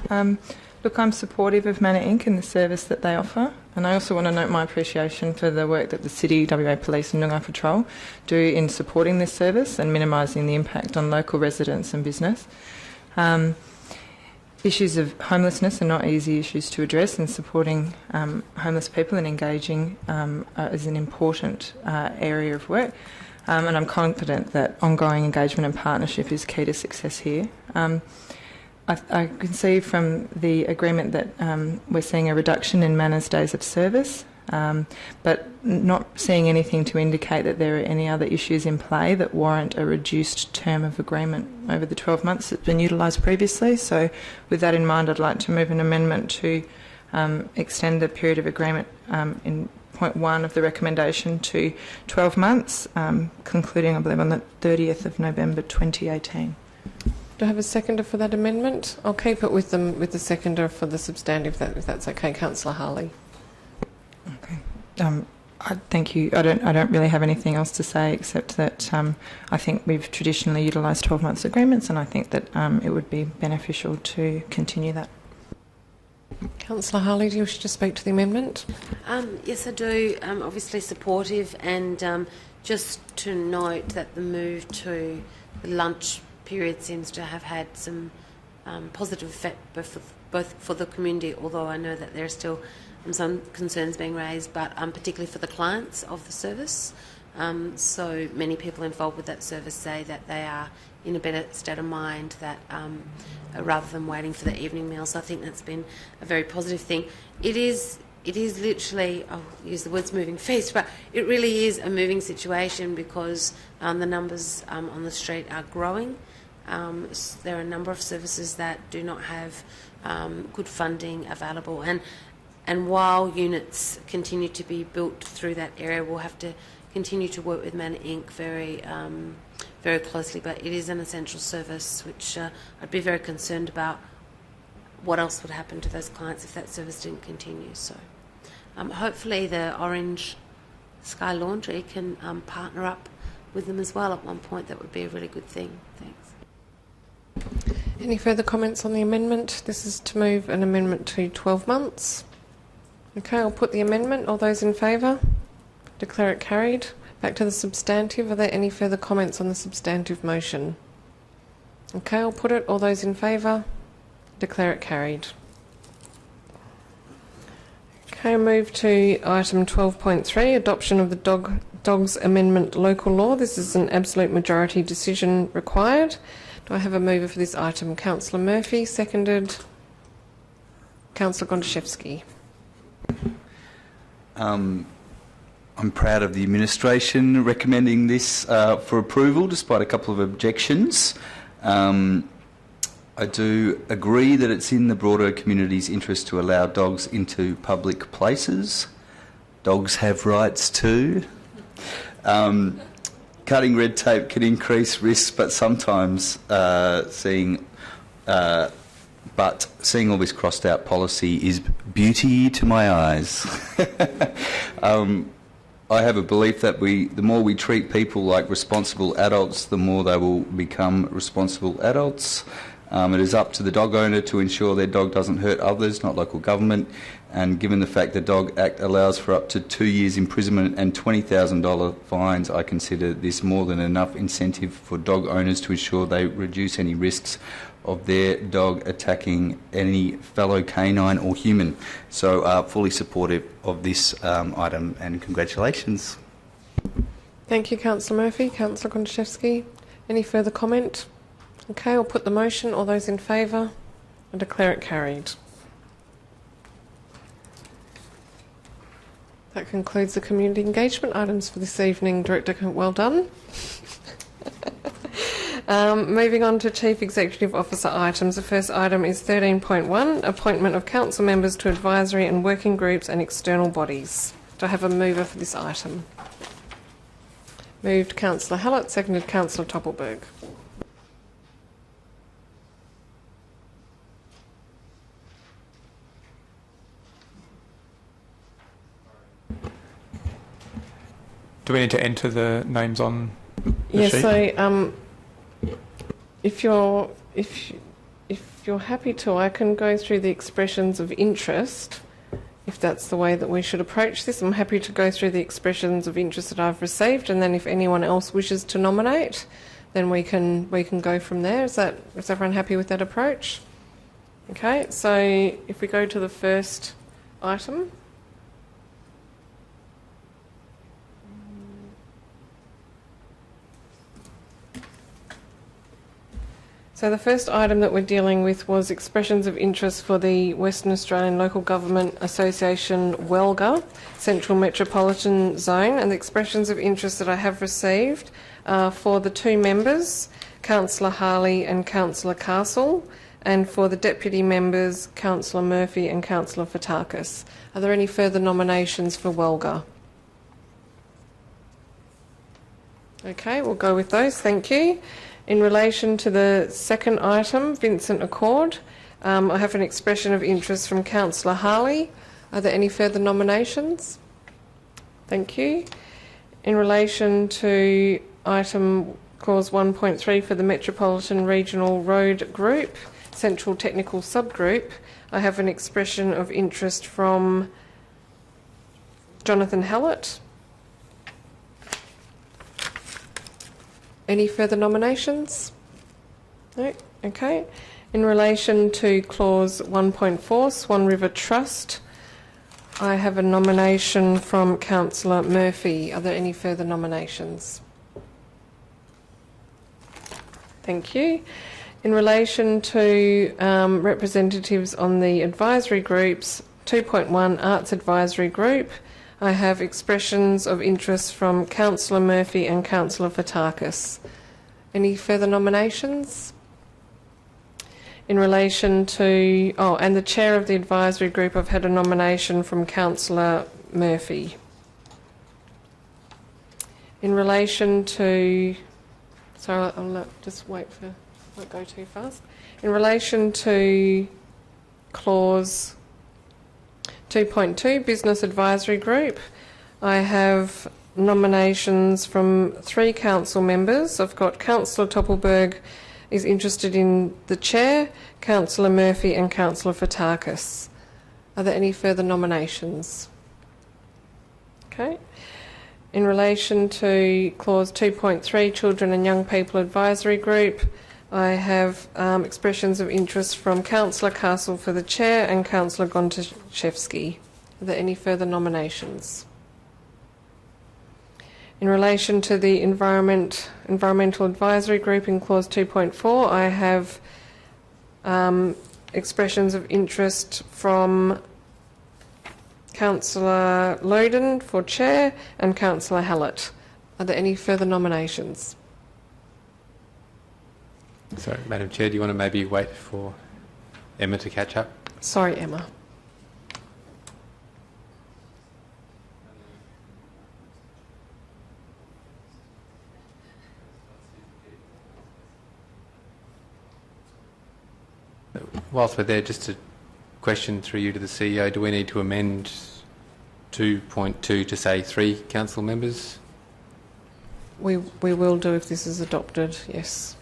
Look, I'm supportive of Manor Inc. and the service that they offer, and I also want to note my appreciation for the work that the City, WA Police and Noongar Patrol do in supporting this service and minimising the impact on local residents and business. Issues of homelessness are not easy issues to address, and supporting homeless people and engaging is an important area of work. And I'm confident that ongoing engagement and partnership is key to success here. I can see from the agreement that we're seeing a reduction in Manor's days of service, but not seeing anything to indicate that there are any other issues in play that warrant a reduced term of agreement over the 12 months that's been utilised previously. So with that in mind, I'd like to move an amendment to extend the period of agreement in point 1 of the recommendation to 12 months, concluding, I believe, on the 30th of November 2018. Do I have a seconder for that amendment? I'll keep it with the seconder for the substantive, if that's okay. Councillor Harley. Okay. Thank you. I don't really have anything else to say except that I think we've traditionally utilised 12 months agreements, and I think that it would be beneficial to continue that. Councillor Harley, do you wish to speak to the amendment? Yes, I do. Obviously supportive, and just to note that the move to the lunch period seems to have had some positive effect both for the community, although I know that there are still some concerns being raised, but particularly for the clients of the service. So many people involved with that service say that they are in a better state of mind that rather than waiting for the evening meals. So I think that's been a very positive thing. It is literally, I'll use the words moving feast, but it really is a moving situation because the numbers on the street are growing. There are a number of services that do not have good funding available, and while units continue to be built through that area, we'll have to continue to work with Manor Inc. very closely. But it is an essential service, which I'd be very concerned about what else would happen to those clients if that service didn't continue. So hopefully the Orange Sky Laundry can partner up with them as well at one point. That would be a really good thing. Thanks. Any further comments on the amendment? This is to move an amendment to 12 months. Okay, I'll put the amendment. All those in favour? Declare it carried. Back to the substantive. Are there any further comments on the substantive motion? Okay, I'll put it. All those in favour? Declare it carried. Okay, I'll move to item 12.3, adoption of the Dogs Amendment local law. This is an absolute majority decision required. Do I have a mover for this item? Councillor Murphy, seconded. Councillor Gontaszewski. I'm proud of the administration recommending this for approval despite a couple of objections. I do agree that it's in the broader community's interest to allow dogs into public places. Dogs have rights too. Cutting red tape can increase risks, but sometimes seeing all this crossed out policy is beauty to my eyes. I have a belief that the more we treat people like responsible adults, the more they will become responsible adults. It is up to the dog owner to ensure their dog doesn't hurt others, not local government. And given the fact the Dog Act allows for up to 2 years imprisonment and $20,000 fines, I consider this more than enough incentive for dog owners to ensure they reduce any risks of their dog attacking any fellow canine or human. So fully supportive of this item, and congratulations. Thank you, Councillor Murphy. Councillor Gontaszewski. Any further comment? Okay, I'll put the motion. All those in favour? I declare it carried. That concludes the community engagement items for this evening. Director, well done. Moving on to Chief Executive Officer items. The first item is 13.1, appointment of council members to advisory and working groups and external bodies. Do I have a mover for this item? Moved Councillor Hallett, seconded Councillor Toppelberg. Do we need to enter the names on the yes, sheet? so if you're happy to, I can go through the expressions of interest, if that's the way that we should approach this. I'm happy to go through the expressions of interest that I've received, and then if anyone else wishes to nominate, then we can go from there. Is everyone happy with that approach? Okay, so if we go to the first item. So the first item that we're dealing with was expressions of interest for the Western Australian Local Government Association WELGA Central Metropolitan Zone, and the expressions of interest that I have received are for the two members, Councillor Harley and Councillor Castle, and for the deputy members, Councillor Murphy and Councillor Fotakis. Are there any further nominations for WELGA? Okay, we'll go with those. Thank you. In relation to the second item, Vincent Accord, I have an expression of interest from Councillor Harley. Are there any further nominations? Thank you. In relation to item clause 1.3 for the Metropolitan Regional Road Group, Central Technical Subgroup, I have an expression of interest from Jonathan Hallett. Any further nominations? No? Okay. In relation to clause 1.4, Swan River Trust, I have a nomination from Councillor Murphy. Are there any further nominations? Thank you. In relation to representatives on the advisory groups, 2.1 Arts Advisory Group, I have expressions of interest from Councillor Murphy and Councillor Fotakis. Any further nominations? In relation to... Oh, and the chair of the advisory group, I've had a nomination from Councillor Murphy. In relation to... Sorry, I'll just wait for... I won't go too fast. In relation to clause 2.2, Business Advisory Group, I have nominations from 3 council members. I've got Councillor Toppelberg is interested in the chair, Councillor Murphy and Councillor Fotakis. Are there any further nominations? Okay. In relation to clause 2.3, Children and Young People Advisory Group, I have expressions of interest from Councillor Castle for the chair and Councillor Gontaszewski. Are there any further nominations? In relation to the Environmental Advisory Group in clause 2.4, I have expressions of interest from Councillor Loden for chair and Councillor Hallett. Are there any further nominations? So, Madam Chair, do you want to maybe wait for Emma to catch up? Sorry, Emma. Whilst we're there, just a question through you to the CEO. Do we need to amend 2.2 to say 3 council members? We will do if this is adopted, yes.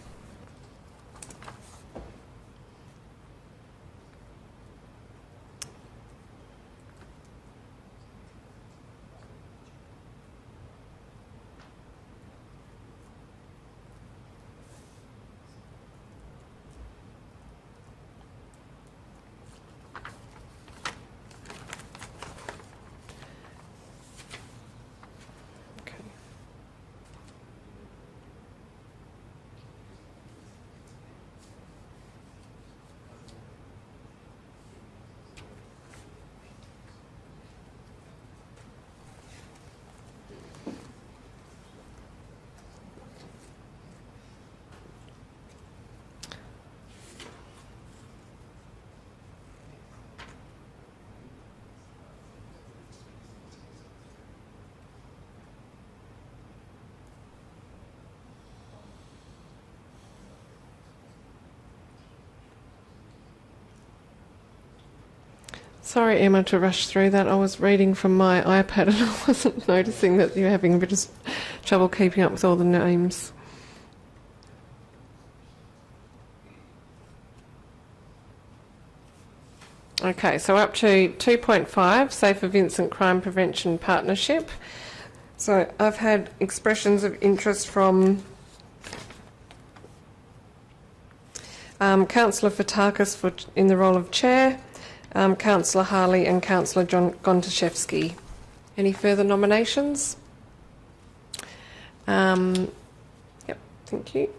Sorry, Emma, to rush through that. I was reading from my iPad and I wasn't noticing that you're having a bit of trouble keeping up with all the names. Okay, so up to 2.5, Safer Vincent Crime Prevention Partnership. So I've had expressions of interest from Councillor Fotakis in the role of Chair, Councillor Harley and Councillor Gontaszewski. Any further nominations? Yep, thank you.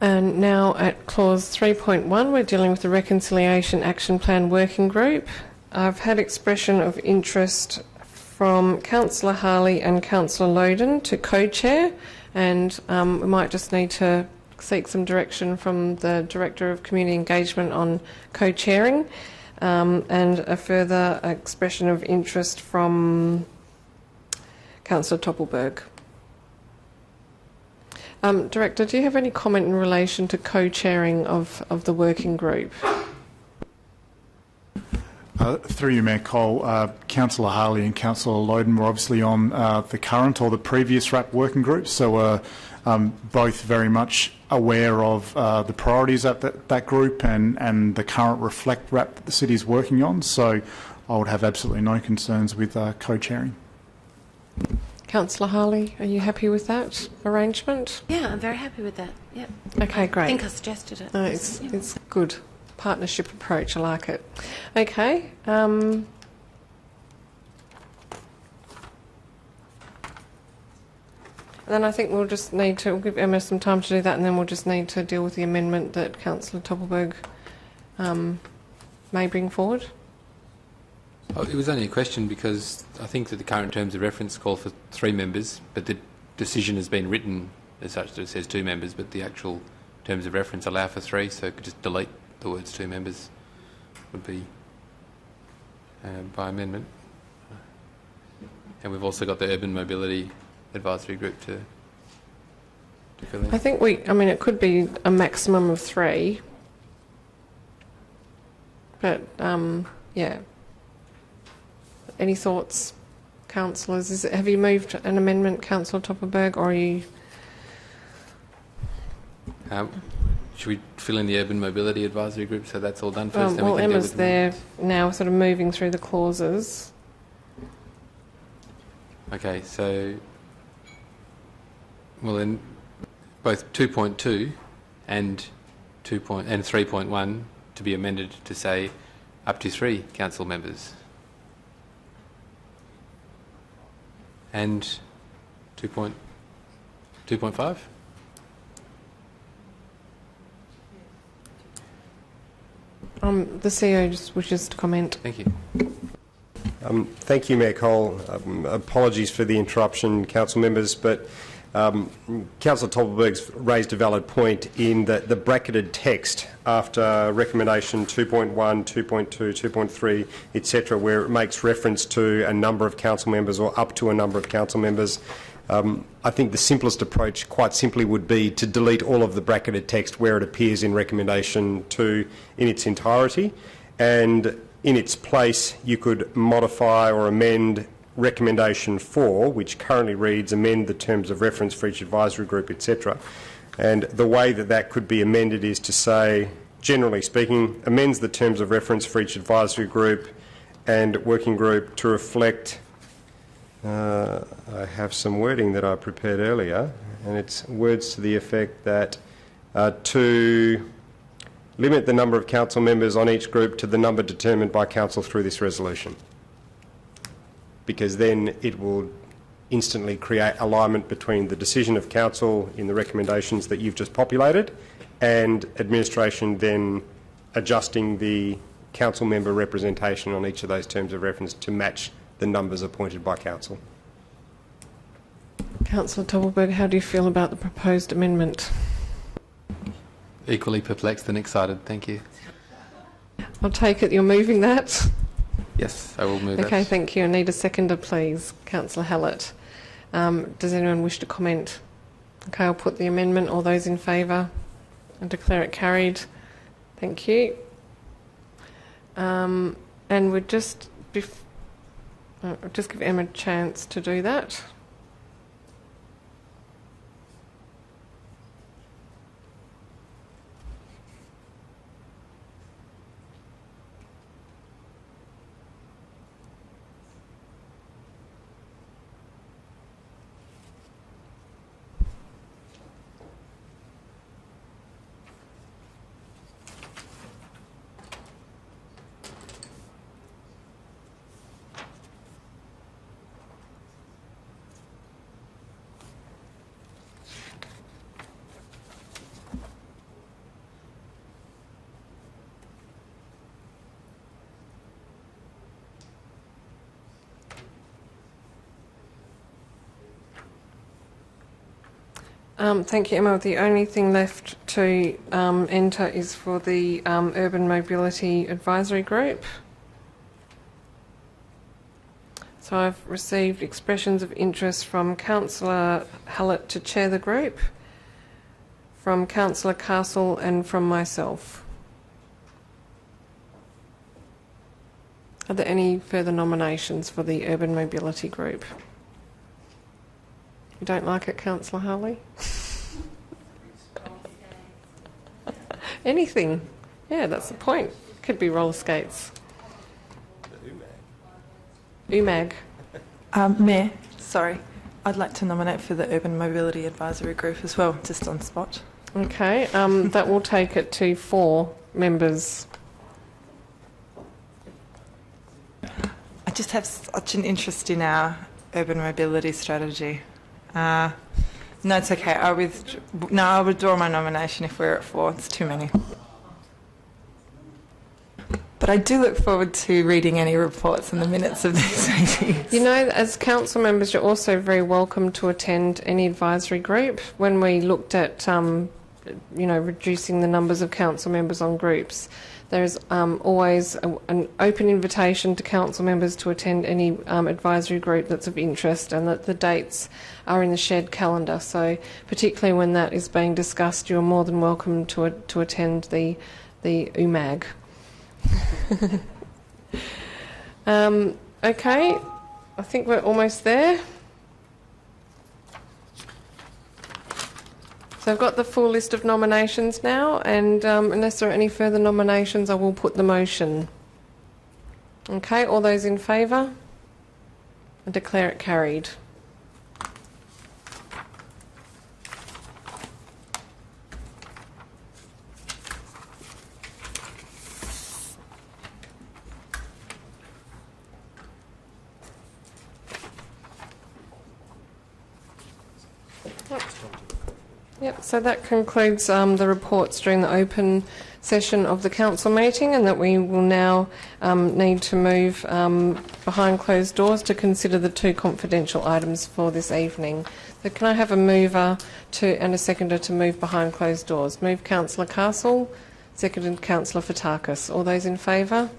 And now at clause 3.1, we're dealing with the Reconciliation Action Plan Working Group. I've had expression of interest from Councillor Harley and Councillor Loden to co-chair, and we might just need to seek some direction from the Director of Community Engagement on co-chairing, and a further expression of interest from Councillor Toppelberg. Director, do you have any comment in relation to co-chairing of the working group? Through you, Mayor Cole, Councillor Harley and Councillor Loden were obviously on the current or the previous RAP working group, so both very much aware of the priorities at that group and the current Reflect RAP that the City is working on, so I would have absolutely no concerns with co-chairing. Councillor Harley, are you happy with that arrangement? Yeah, I'm very happy with that. Yep. Okay, great. I think I suggested it. No, it's good. Partnership approach, I like it. Okay. Then I think we'll just need to, we'll give Emma some time to do that, and then we'll just need to deal with the amendment that Councillor Toppelberg may bring forward. Oh, it was only a question because I think that the current terms of reference call for 3 members, but the decision has been written as such that it says 2 members, but the actual terms of reference allow for 3, so it could just delete the words 2 members would be by amendment. And we've also got the Urban Mobility Advisory Group to fill in. I think it could be a maximum of 3, but yeah. Any thoughts, councillors? Have you moved an amendment, Councillor Toppelberg, or are you? Should we fill in the Urban Mobility Advisory Group so that's all done first? Well, Emma's there now, sort of moving through the clauses. Okay, so well then, both 2.2 and 3.1 to be amended to say up to 3 council members. And 2.5? The CEO just wishes to comment. Thank you. Thank you, Mayor Cole. Apologies for the interruption, council members, but Councillor Toppelberg's raised a valid point in that the bracketed text after recommendation 2.1, 2.2, 2.3, etc., where it makes reference to a number of council members or up to a number of council members. I think the simplest approach, quite simply, would be to delete all of the bracketed text where it appears in recommendation 2 in its entirety, and in its place you could modify or amend recommendation 4, which currently reads amend the terms of reference for each advisory group, etc. And the way that that could be amended is to say, generally speaking, amends the terms of reference for each advisory group and working group to reflect, I have some wording that I prepared earlier, and it's words to the effect that to limit the number of council members on each group to the number determined by council through this resolution. Because then it will instantly create alignment between the decision of council in the recommendations that you've just populated and administration then adjusting the council member representation on each of those terms of reference to match the numbers appointed by council. Councillor Doppelberg, how do you feel about the proposed amendment? Equally perplexed and excited, thank you. I'll take it you're moving that. Yes, I will move that. Okay, thank you. I need a seconder, please. Councillor Hallett. Does anyone wish to comment? Okay, I'll put the amendment. All those in favour? And declare it carried. Thank you. And we'd just give Emma a chance to do that. Thank you, Emma. The only thing left to enter is for the Urban Mobility Advisory Group. So I've received expressions of interest from Councillor Hallett to chair the group, from Councillor Castle and from myself. Are there any further nominations for the Urban Mobility Group? You don't like it, Councillor Harley? Anything. Yeah, that's the point. Could be roller skates. UMAG. Mayor, sorry. I'd like to nominate for the Urban Mobility Advisory Group as well, just on spot. Okay, that will take it to 4 members. I just have such an interest in our urban mobility strategy. No, it's okay. I'll withdraw my nomination if we're at 4. It's too many. But I do look forward to reading any reports in the minutes of these meetings. You know, as council members, you're also very welcome to attend any advisory group. When we looked at, reducing the numbers of council members on groups, there's always an open invitation to council members to attend any advisory group that's of interest, and that the dates are in the shared calendar. So particularly when that is being discussed, you're more than welcome to attend the UMAG. Okay, I think we're almost there. So I've got the full list of nominations now, and unless there are any further nominations, I will put the motion. Okay, all those in favour? I declare it carried. Yep, so that concludes the reports during the open session of the council meeting, and that we will now need to move behind closed doors to consider the 2 confidential items for this evening. So can I have a mover and a seconder to move behind closed doors? Move Councillor Castle, seconded Councillor Fotakis. All those in favour?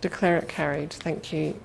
Declare it carried. Thank you.